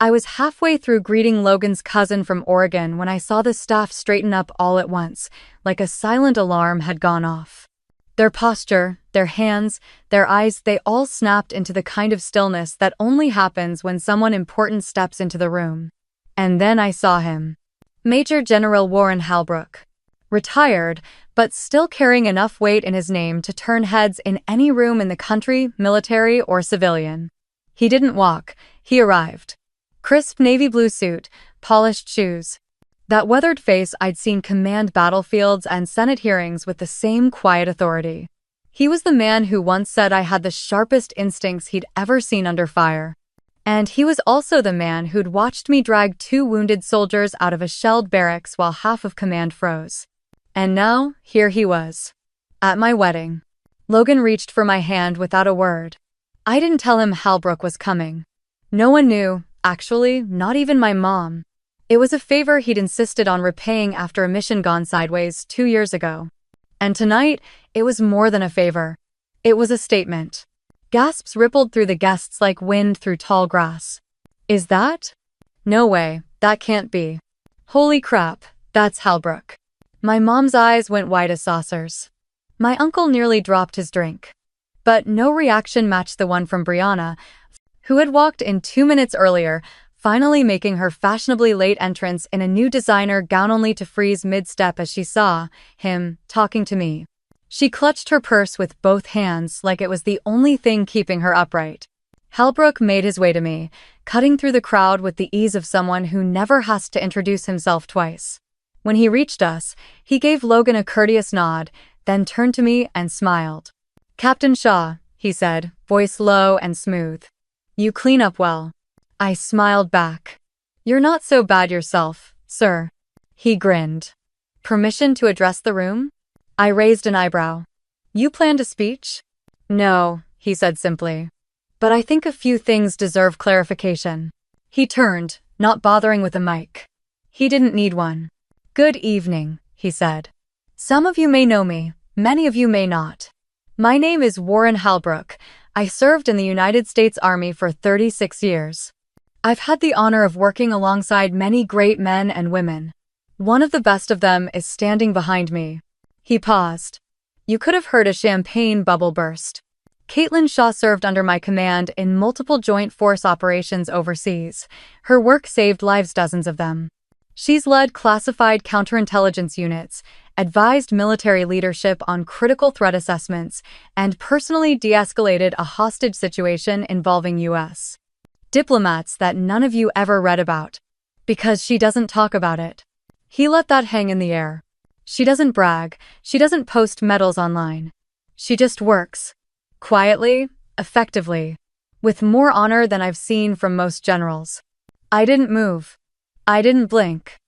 I was halfway through greeting Logan's cousin from Oregon when I saw the staff straighten up all at once, like a silent alarm had gone off. Their posture, their hands, their eyes, they all snapped into the kind of stillness that only happens when someone important steps into the room. And then I saw him. Major General Warren Halbrook. Retired, but still carrying enough weight in his name to turn heads in any room in the country, military or civilian. He didn't walk, he arrived. Crisp navy blue suit, polished shoes. That weathered face I'd seen command battlefields and Senate hearings with the same quiet authority. He was the man who once said I had the sharpest instincts he'd ever seen under fire. And he was also the man who'd watched me drag 2 wounded soldiers out of a shelled barracks while half of command froze. And now, here he was. At my wedding. Logan reached for my hand without a word. I didn't tell him Halbrook was coming. No one knew, actually, not even my mom. It was a favor he'd insisted on repaying after a mission gone sideways 2 years ago. And tonight, it was more than a favor. It was a statement. Gasps rippled through the guests like wind through tall grass. Is that? No way, that can't be. Holy crap, that's Halbrook. My mom's eyes went wide as saucers. My uncle nearly dropped his drink. But no reaction matched the one from Brianna, who had walked in 2 minutes earlier, finally making her fashionably late entrance in a new designer gown only to freeze mid-step as she saw him talking to me. She clutched her purse with both hands like it was the only thing keeping her upright. Halbrook made his way to me, cutting through the crowd with the ease of someone who never has to introduce himself twice. When he reached us, he gave Logan a courteous nod, then turned to me and smiled. "Captain Shaw," he said, voice low and smooth. You clean up well. I smiled back. You're not so bad yourself, sir. He grinned. Permission to address the room? I raised an eyebrow. You planned a speech? No, he said simply. But I think a few things deserve clarification. He turned, not bothering with a mic. He didn't need one. Good evening, he said. Some of you may know me, many of you may not. My name is Warren Halbrook. I served in the United States Army for 36 years. I've had the honor of working alongside many great men and women. One of the best of them is standing behind me. He paused. You could have heard a champagne bubble burst. Caitlin Shaw served under my command in multiple joint force operations overseas. Her work saved lives, dozens of them. She's led classified counterintelligence units, advised military leadership on critical threat assessments, and personally de-escalated a hostage situation involving U.S. diplomats that none of you ever read about. Because she doesn't talk about it. He let that hang in the air. She doesn't brag, she doesn't post medals online. She just works. Quietly, effectively, with more honor than I've seen from most generals. I didn't move. I didn't blink.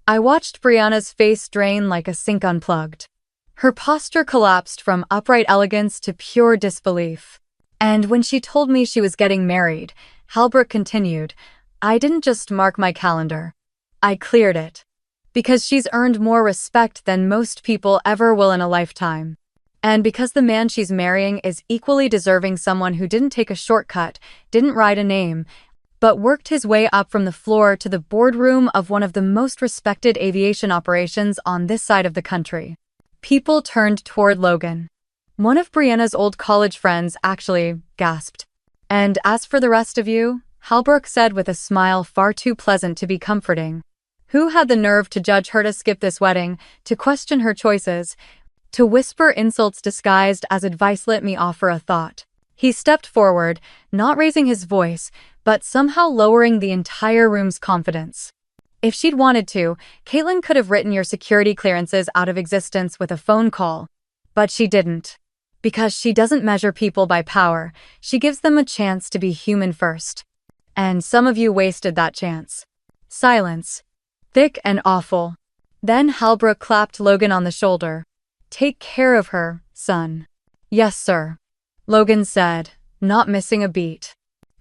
I watched Brianna's face drain like a sink unplugged. Her posture collapsed from upright elegance to pure disbelief. And when she told me she was getting married, Halbrook continued, I didn't just mark my calendar. I cleared it. Because she's earned more respect than most people ever will in a lifetime. And because the man she's marrying is equally deserving, someone who didn't take a shortcut, didn't write a name, but worked his way up from the floor to the boardroom of one of the most respected aviation operations on this side of the country. People turned toward Logan. One of Brianna's old college friends actually gasped. And as for the rest of you, Halbrook said with a smile far too pleasant to be comforting. Who had the nerve to judge her to skip this wedding, to question her choices, to whisper insults disguised as advice? Let me offer a thought. He stepped forward, not raising his voice, but somehow lowering the entire room's confidence. If she'd wanted to, Caitlin could have written your security clearances out of existence with a phone call. But she didn't. Because she doesn't measure people by power, she gives them a chance to be human first. And some of you wasted that chance. Silence. Thick and awful. Then Halbrook clapped Logan on the shoulder. Take care of her, son. Yes, sir. Logan said, not missing a beat.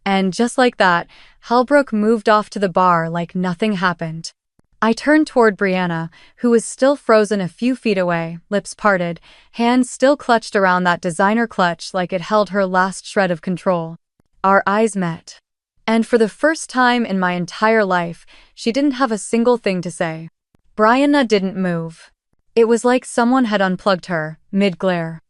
And just like that, Halbrook moved off to the bar like nothing happened. I turned toward Brianna, who was still frozen a few feet away, lips parted, hands still clutched around that designer clutch like it held her last shred of control. Our eyes met. And for the first time in my entire life, she didn't have a single thing to say. Brianna didn't move. It was like someone had unplugged her, mid-glare.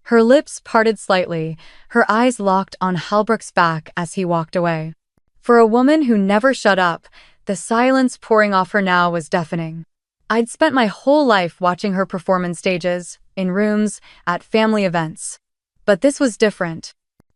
Her lips parted slightly, her eyes locked on Halbrook's back as he walked away. For a woman who never shut up, the silence pouring off her now was deafening. I'd spent my whole life watching her perform on stages, in rooms, at family events. But this was different.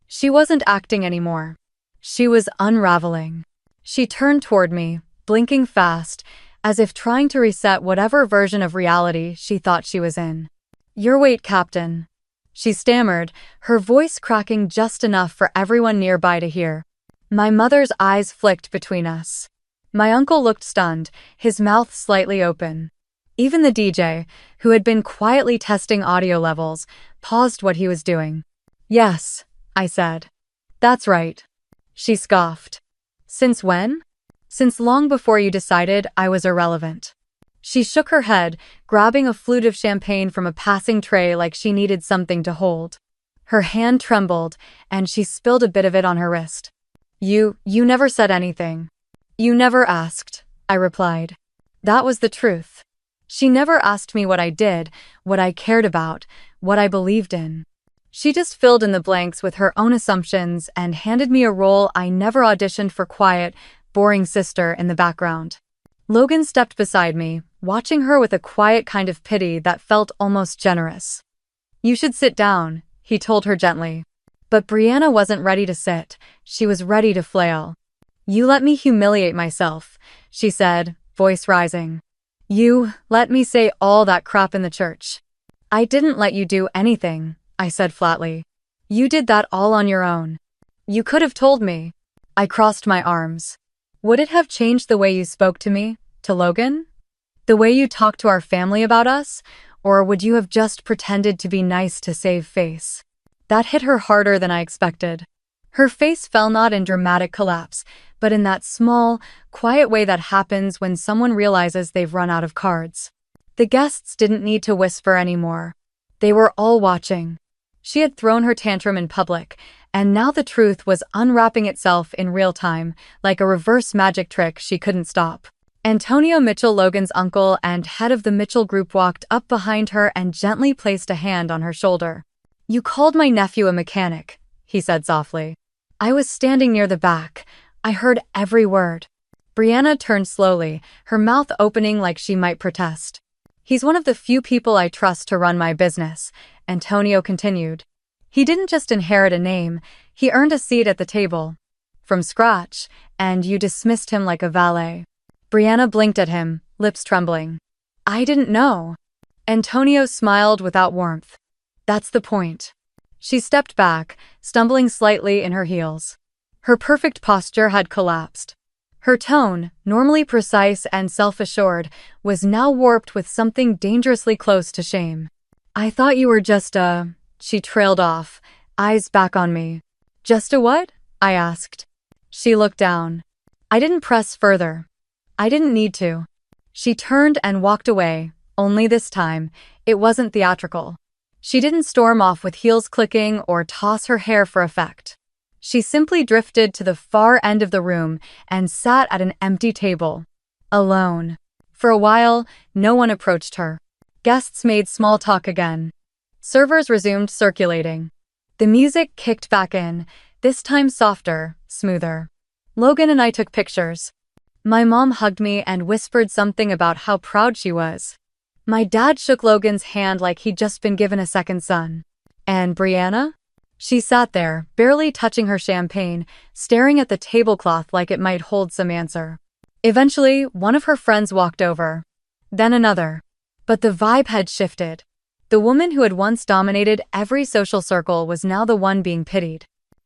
She wasn't acting anymore. She was unraveling. She turned toward me, blinking fast, as if trying to reset whatever version of reality she thought she was in. Your weight, Captain. She stammered, her voice cracking just enough for everyone nearby to hear. My mother's eyes flicked between us. My uncle looked stunned, his mouth slightly open. Even the DJ, who had been quietly testing audio levels, paused what he was doing. Yes, I said. That's right. She scoffed. Since when? Since long before you decided I was irrelevant. She shook her head, grabbing a flute of champagne from a passing tray like she needed something to hold. Her hand trembled, and she spilled a bit of it on her wrist. You never said anything. You never asked, I replied. That was the truth. She never asked me what I did, what I cared about, what I believed in. She just filled in the blanks with her own assumptions and handed me a role I never auditioned for, quiet, boring sister in the background. Logan stepped beside me, watching her with a quiet kind of pity that felt almost generous. You should sit down, he told her gently. But Brianna wasn't ready to sit, she was ready to flail. You let me humiliate myself, she said, voice rising. You let me say all that crap in the church. I didn't let you do anything, I said flatly. You did that all on your own. You could have told me. I crossed my arms. Would it have changed the way you spoke to me, to Logan? The way you talked to our family about us? Or would you have just pretended to be nice to save face? That hit her harder than I expected. Her face fell not in dramatic collapse, but in that small, quiet way that happens when someone realizes they've run out of cards. The guests didn't need to whisper anymore. They were all watching. She had thrown her tantrum in public, and now the truth was unwrapping itself in real time, like a reverse magic trick she couldn't stop. Antonio Mitchell, Logan's uncle and head of the Mitchell Group, walked up behind her and gently placed a hand on her shoulder. "You called my nephew a mechanic," he said softly. I was standing near the back. I heard every word. Brianna turned slowly, her mouth opening like she might protest. "He's one of the few people I trust to run my business," Antonio continued. "He didn't just inherit a name, he earned a seat at the table. From scratch, and you dismissed him like a valet." Brianna blinked at him, lips trembling. "I didn't know." Antonio smiled without warmth. "That's the point." She stepped back, stumbling slightly in her heels. Her perfect posture had collapsed. Her tone, normally precise and self-assured, was now warped with something dangerously close to shame. "I thought you were just a..." She trailed off, eyes back on me. "Just a what?" I asked. She looked down. I didn't press further. I didn't need to. She turned and walked away, only this time, it wasn't theatrical. She didn't storm off with heels clicking or toss her hair for effect. She simply drifted to the far end of the room and sat at an empty table. Alone. For a while, no one approached her. Guests made small talk again. Servers resumed circulating. The music kicked back in, this time softer, smoother. Logan and I took pictures. My mom hugged me and whispered something about how proud she was. My dad shook Logan's hand like he'd just been given a second son. And Brianna? She sat there, barely touching her champagne, staring at the tablecloth like it might hold some answer. Eventually, one of her friends walked over. Then another. But the vibe had shifted. The woman who had once dominated every social circle was now the one being pitied.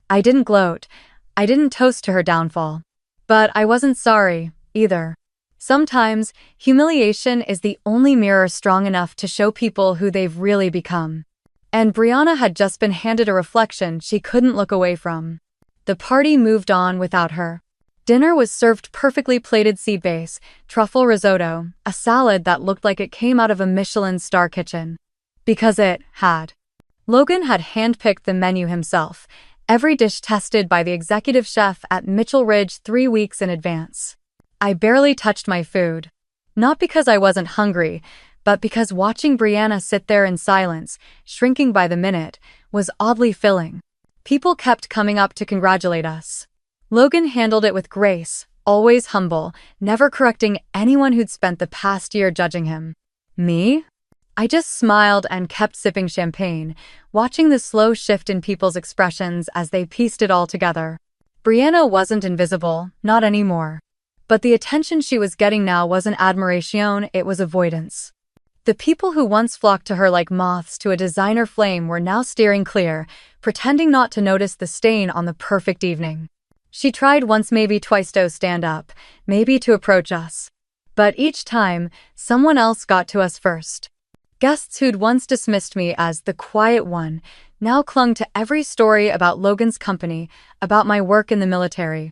I didn't gloat. I didn't toast to her downfall. But I wasn't sorry, either. Sometimes, humiliation is the only mirror strong enough to show people who they've really become. And Brianna had just been handed a reflection she couldn't look away from. The party moved on without her. Dinner was served perfectly plated sea bass, truffle risotto, a salad that looked like it came out of a Michelin star kitchen. Because it had. Logan had handpicked the menu himself, every dish tested by the executive chef at Mitchell Ridge 3 weeks in advance. I barely touched my food. Not because I wasn't hungry, but because watching Brianna sit there in silence, shrinking by the minute, was oddly filling. People kept coming up to congratulate us. Logan handled it with grace, always humble, never correcting anyone who'd spent the past year judging him. Me? I just smiled and kept sipping champagne, watching the slow shift in people's expressions as they pieced it all together. Brianna wasn't invisible, not anymore. But the attention she was getting now wasn't admiration, it was avoidance. The people who once flocked to her like moths to a designer flame were now steering clear, pretending not to notice the stain on the perfect evening. She tried once, maybe twice to stand up, maybe to approach us. But each time, someone else got to us first. Guests who'd once dismissed me as the quiet one now clung to every story about Logan's company, about my work in the military.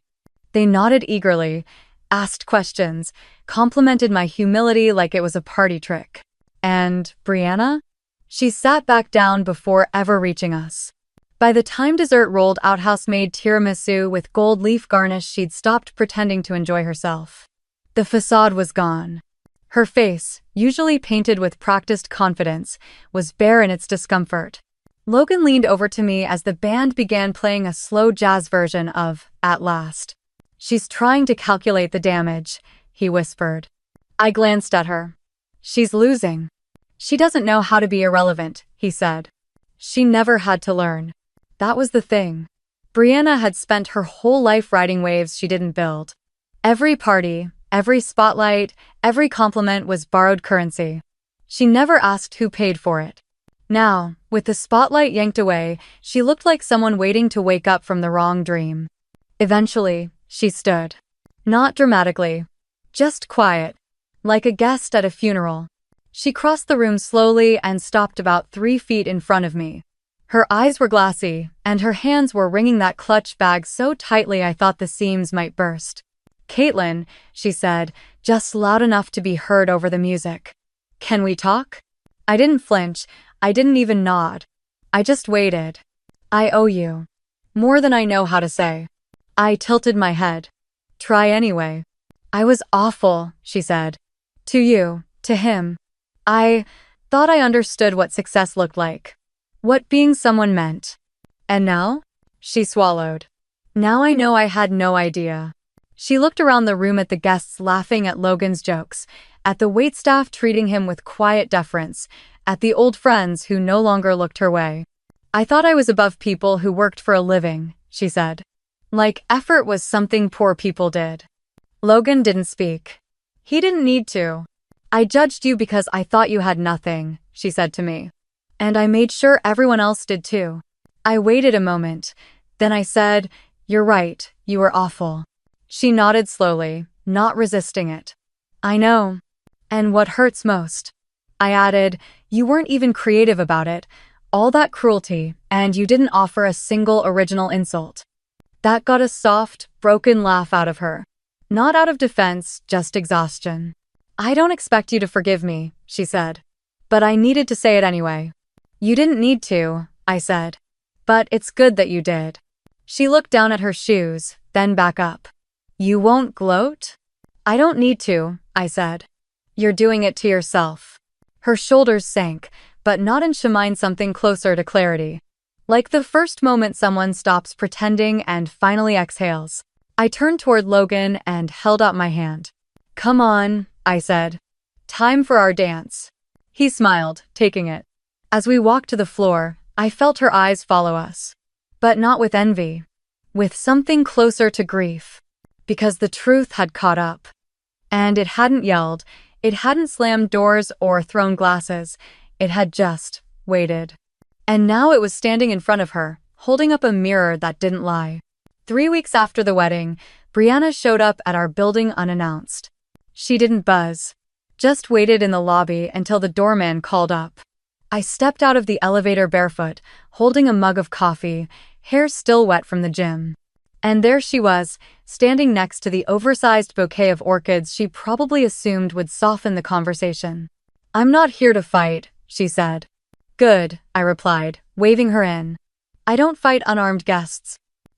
They nodded eagerly, asked questions, complimented my humility like it was a party trick. And Brianna? She sat back down before ever reaching us. By the time dessert rolled out house-made tiramisu with gold leaf garnish, she'd stopped pretending to enjoy herself. The facade was gone. Her face, usually painted with practiced confidence, was bare in its discomfort. Logan leaned over to me as the band began playing a slow jazz version of At Last. "She's trying to calculate the damage," he whispered. I glanced at her. "She's losing." "She doesn't know how to be irrelevant," he said. She never had to learn. That was the thing. Brianna had spent her whole life riding waves she didn't build. Every party, every spotlight, every compliment was borrowed currency. She never asked who paid for it. Now, with the spotlight yanked away, she looked like someone waiting to wake up from the wrong dream. Eventually, she stood. Not dramatically. Just quiet. Like a guest at a funeral. She crossed the room slowly and stopped about 3 feet in front of me. Her eyes were glassy, and her hands were wringing that clutch bag so tightly I thought the seams might burst. "Caitlin," she said, just loud enough to be heard over the music. "Can we talk?" I didn't flinch. I didn't even nod. I just waited. "I owe you. More than I know how to say." I tilted my head. "Try anyway." "I was awful," she said. "To you, to him. I thought I understood what success looked like. What being someone meant. And now?" She swallowed. "Now I know I had no idea." She looked around the room at the guests laughing at Logan's jokes, at the waitstaff treating him with quiet deference, at the old friends who no longer looked her way. "I thought I was above people who worked for a living," she said. "Like effort was something poor people did." Logan didn't speak. He didn't need to. "I judged you because I thought you had nothing," she said to me. "And I made sure everyone else did too." I waited a moment. Then I said, "You're right, you were awful." She nodded slowly, not resisting it. "I know. And what hurts most," I added, "you weren't even creative about it. All that cruelty, and you didn't offer a single original insult." That got a soft, broken laugh out of her. Not out of defense, just exhaustion. "I don't expect you to forgive me," she said. "But I needed to say it anyway." "You didn't need to," I said. "But it's good that you did." She looked down at her shoes, then back up. "You won't gloat?" "I don't need to," I said. "You're doing it to yourself." Her shoulders sank, but not in Shemine, something closer to clarity. Like the first moment someone stops pretending and finally exhales. I turned toward Logan and held out my hand. "Come on," I said. "Time for our dance." He smiled, taking it. As we walked to the floor, I felt her eyes follow us. But not with envy. With something closer to grief. Because the truth had caught up. And it hadn't yelled, it hadn't slammed doors or thrown glasses, it had just waited. And now it was standing in front of her, holding up a mirror that didn't lie. 3 weeks after the wedding, Brianna showed up at our building unannounced. She didn't buzz. Just waited in the lobby until the doorman called up. I stepped out of the elevator barefoot, holding a mug of coffee, hair still wet from the gym. And there she was, standing next to the oversized bouquet of orchids she probably assumed would soften the conversation. "I'm not here to fight," she said. "Good," I replied, waving her in. "I don't fight unarmed guests."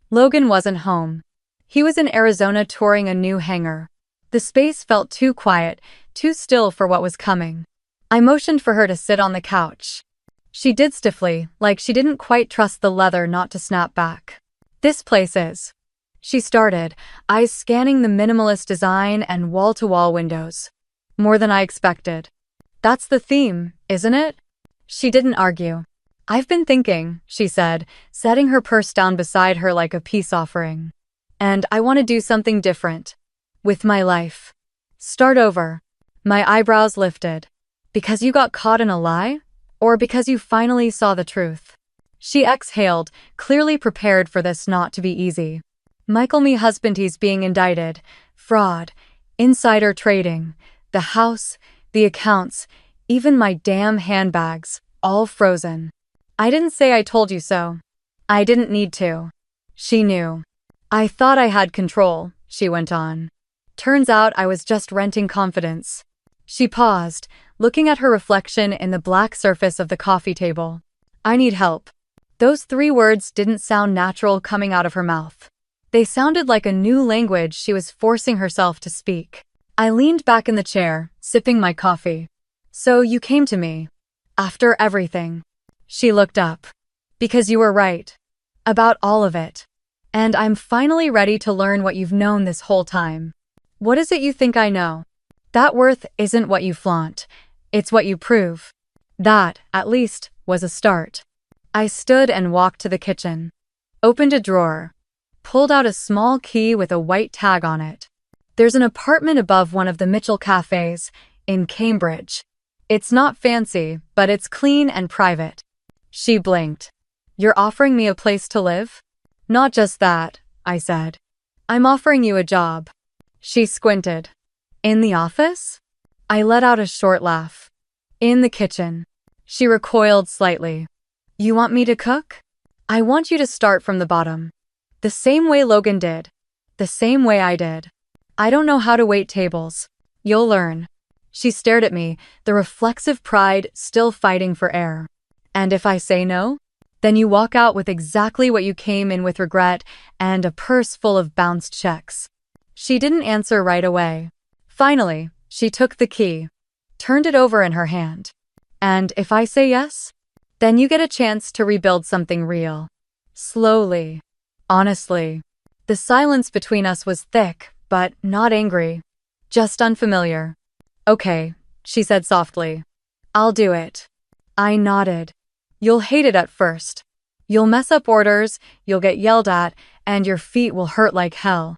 Logan wasn't home. He was in Arizona touring a new hangar. The space felt too quiet, too still for what was coming. I motioned for her to sit on the couch. She did stiffly, like she didn't quite trust the leather not to snap back. "This place is," she started, eyes scanning the minimalist design and wall-to-wall windows. "More than I expected." "That's the theme, isn't it?" She didn't argue. "I've been thinking," she said, setting her purse down beside her like a peace offering. "And I want to do something different. With my life. Start over." My eyebrows lifted. "Because you got caught in a lie? Or because you finally saw the truth?" She exhaled, clearly prepared for this not to be easy. "Michael Me husband, he's being indicted. Fraud. Insider trading. The house. The accounts. Even my damn handbags. All frozen." "I didn't say I told you so." "I didn't need to." She knew. "I thought I had control," she went on. "Turns out I was just renting confidence." She paused, looking at her reflection in the black surface of the coffee table. "I need help." Those 3 words didn't sound natural coming out of her mouth. They sounded like a new language she was forcing herself to speak. I leaned back in the chair, sipping my coffee. "So you came to me. After everything." She looked up. "Because you were right. About all of it. And I'm finally ready to learn what you've known this whole time." "What is it you think I know?" "That worth isn't what you flaunt. It's what you prove." That, at least, was a start. I stood and walked to the kitchen. Opened a drawer. Pulled out a small key with a white tag on it. "There's an apartment above one of the Mitchell cafes, in Cambridge." It's not fancy, but it's clean and private. She blinked. You're offering me a place to live? Not just that, I said. I'm offering you a job. She squinted. In the office? I let out a short laugh. In the kitchen. She recoiled slightly. You want me to cook? I want you to start from the bottom. The same way Logan did. The same way I did. I don't know how to wait tables. You'll learn. She stared at me, the reflexive pride still fighting for air. And if I say no? Then you walk out with exactly what you came in with, regret and a purse full of bounced checks. She didn't answer right away. Finally, she took the key, turned it over in her hand. And if I say yes? Then you get a chance to rebuild something real. Slowly. Honestly. The silence between us was thick, but not angry. Just unfamiliar. Okay, she said softly. I'll do it. I nodded. You'll hate it at first. You'll mess up orders, you'll get yelled at, and your feet will hurt like hell.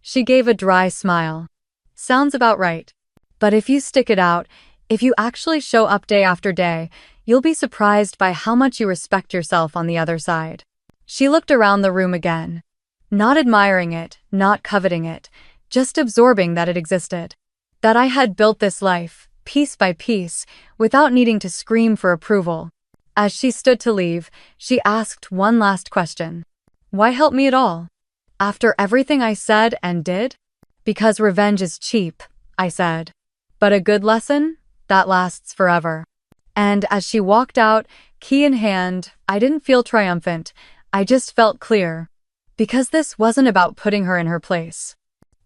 She gave a dry smile. Sounds about right. But if you stick it out, if you actually show up day after day, you'll be surprised by how much you respect yourself on the other side. She looked around the room again. Not admiring it, not coveting it, just absorbing that it existed. That I had built this life, piece by piece, without needing to scream for approval. As she stood to leave, she asked one last question. Why help me at all? After everything I said and did? Because revenge is cheap, I said. But a good lesson? That lasts forever. And as she walked out, key in hand, I didn't feel triumphant. I just felt clear. Because this wasn't about putting her in her place.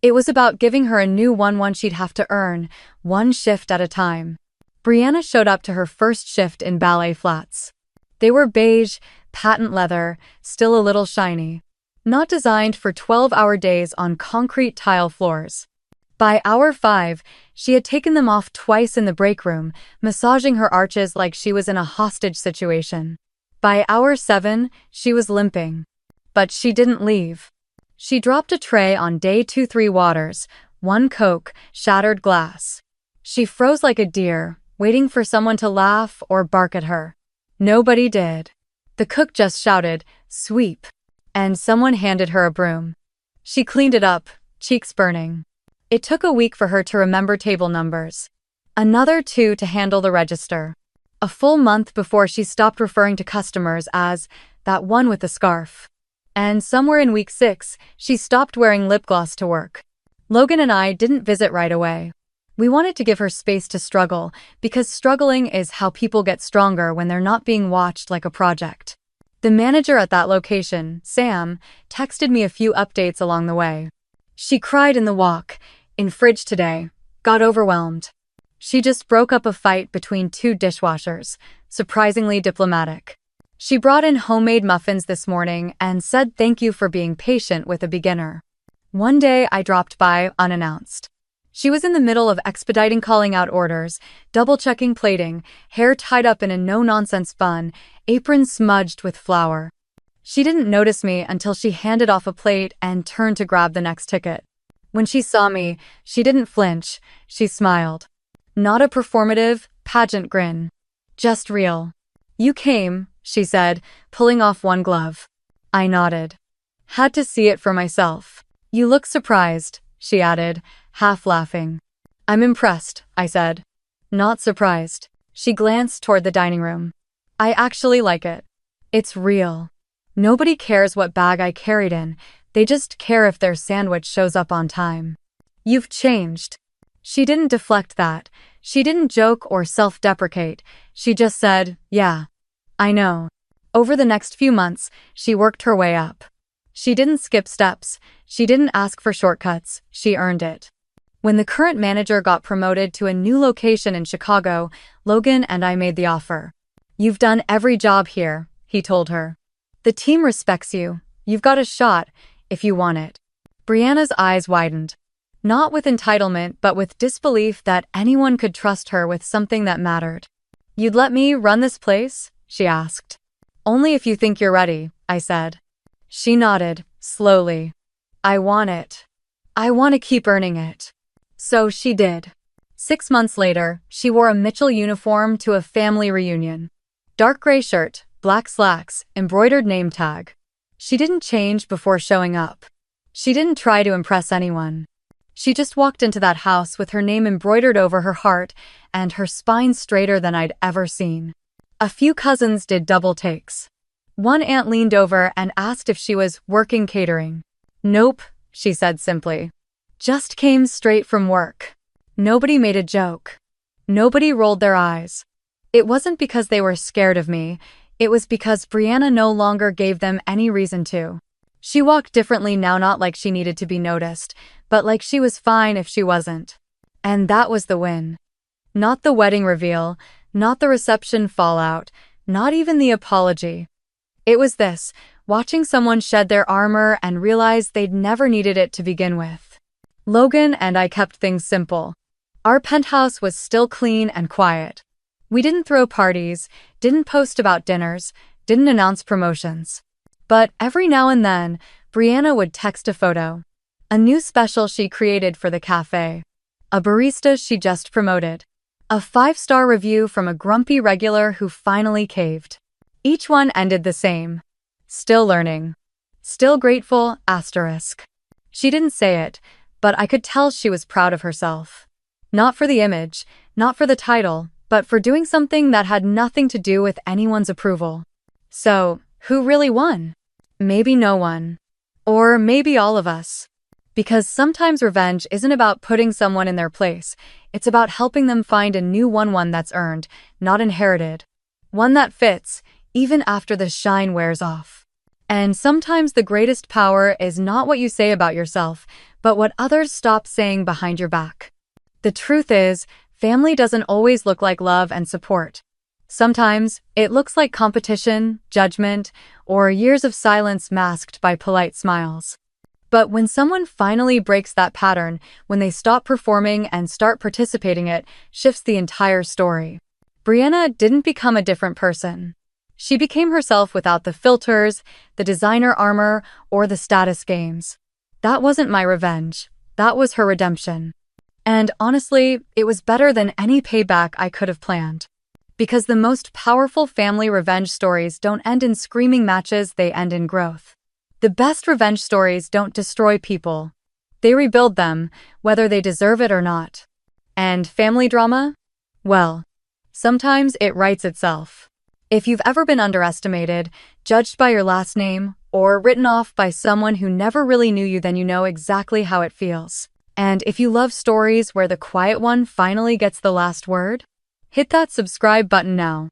It was about giving her a new one she'd have to earn, one shift at a time. Brianna showed up to her first shift in ballet flats. They were beige, patent leather, still a little shiny. Not designed for 12-hour days on concrete tile floors. By hour 5, she had taken them off twice in the break room, massaging her arches like she was in a hostage situation. By hour 7, she was limping. But she didn't leave. She dropped a tray on day 2, 3 waters, 1 Coke, shattered glass. She froze like a deer, waiting for someone to laugh or bark at her. Nobody did. The cook just shouted, "Sweep," and someone handed her a broom. She cleaned it up, cheeks burning. It took a week for her to remember table numbers. Another 2 to handle the register. A full month before she stopped referring to customers as that one with the scarf. And somewhere in week 6, she stopped wearing lip gloss to work. Logan and I didn't visit right away. We wanted to give her space to struggle, because struggling is how people get stronger when they're not being watched like a project. The manager at that location, Sam, texted me a few updates along the way. She cried in the walk, in fridge today, got overwhelmed. She just broke up a fight between 2 dishwashers, surprisingly diplomatic. She brought in homemade muffins this morning and said thank you for being patient with a beginner. One day I dropped by unannounced. She was in the middle of expediting calling out orders, double-checking plating, hair tied up in a no-nonsense bun, apron smudged with flour. She didn't notice me until she handed off a plate and turned to grab the next ticket. When she saw me, she didn't flinch, she smiled. Not a performative, pageant grin. Just real. You came, she said, pulling off one glove. I nodded. Had to see it for myself. You look surprised, she added, half laughing. I'm impressed, I said. Not surprised. She glanced toward the dining room. I actually like it. It's real. Nobody cares what bag I carried in, they just care if their sandwich shows up on time. You've changed. She didn't deflect that. She didn't joke or self-deprecate. She just said, yeah. I know. Over the next few months, she worked her way up. She didn't skip steps. She didn't ask for shortcuts. She earned it. When the current manager got promoted to a new location in Chicago, Logan and I made the offer. You've done every job here, he told her. The team respects you. You've got a shot, if you want it. Brianna's eyes widened. Not with entitlement, but with disbelief that anyone could trust her with something that mattered. You'd let me run this place? She asked. Only if you think you're ready, I said. She nodded, slowly. I want it. I want to keep earning it. So she did. 6 months later, she wore a Mitchell uniform to a family reunion. Dark gray shirt, black slacks, embroidered name tag. She didn't change before showing up. She didn't try to impress anyone. She just walked into that house with her name embroidered over her heart and her spine straighter than I'd ever seen. A few cousins did double takes. One aunt leaned over and asked if she was working catering. "Nope," she said simply. "Just came straight from work." Nobody made a joke. Nobody rolled their eyes. It wasn't because they were scared of me. It was because Brianna no longer gave them any reason to. She walked differently now, not like she needed to be noticed, but like she was fine if she wasn't. And that was the win. Not the wedding reveal, not the reception fallout, not even the apology. It was this, watching someone shed their armor and realize they'd never needed it to begin with. Logan and I kept things simple. Our penthouse was still clean and quiet. We didn't throw parties, didn't post about dinners, didn't announce promotions. But every now and then, Brianna would text a photo. A new special she created for the cafe. A barista she just promoted. A 5-star review from a grumpy regular who finally caved. Each one ended the same. Still learning. Still grateful, asterisk. She didn't say it, but I could tell she was proud of herself. Not for the image, not for the title, but for doing something that had nothing to do with anyone's approval. So, who really won? Maybe no one. Or maybe all of us. Because sometimes revenge isn't about putting someone in their place, it's about helping them find a new one that's earned, not inherited. One that fits, even after the shine wears off. And sometimes the greatest power is not what you say about yourself, but what others stop saying behind your back. The truth is, family doesn't always look like love and support. Sometimes, it looks like competition, judgment, or years of silence masked by polite smiles. But when someone finally breaks that pattern, when they stop performing and start participating, it shifts the entire story. Brianna didn't become a different person. She became herself without the filters, the designer armor, or the status games. That wasn't my revenge. That was her redemption. And honestly, it was better than any payback I could have planned. Because the most powerful family revenge stories don't end in screaming matches, they end in growth. The best revenge stories don't destroy people. They rebuild them, whether they deserve it or not. And family drama? Well, sometimes it writes itself. If you've ever been underestimated, judged by your last name, or written off by someone who never really knew you, then you know exactly how it feels. And if you love stories where the quiet one finally gets the last word, hit that subscribe button now.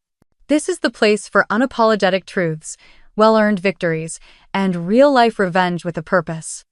This is the place for unapologetic truths, well-earned victories, and real-life revenge with a purpose.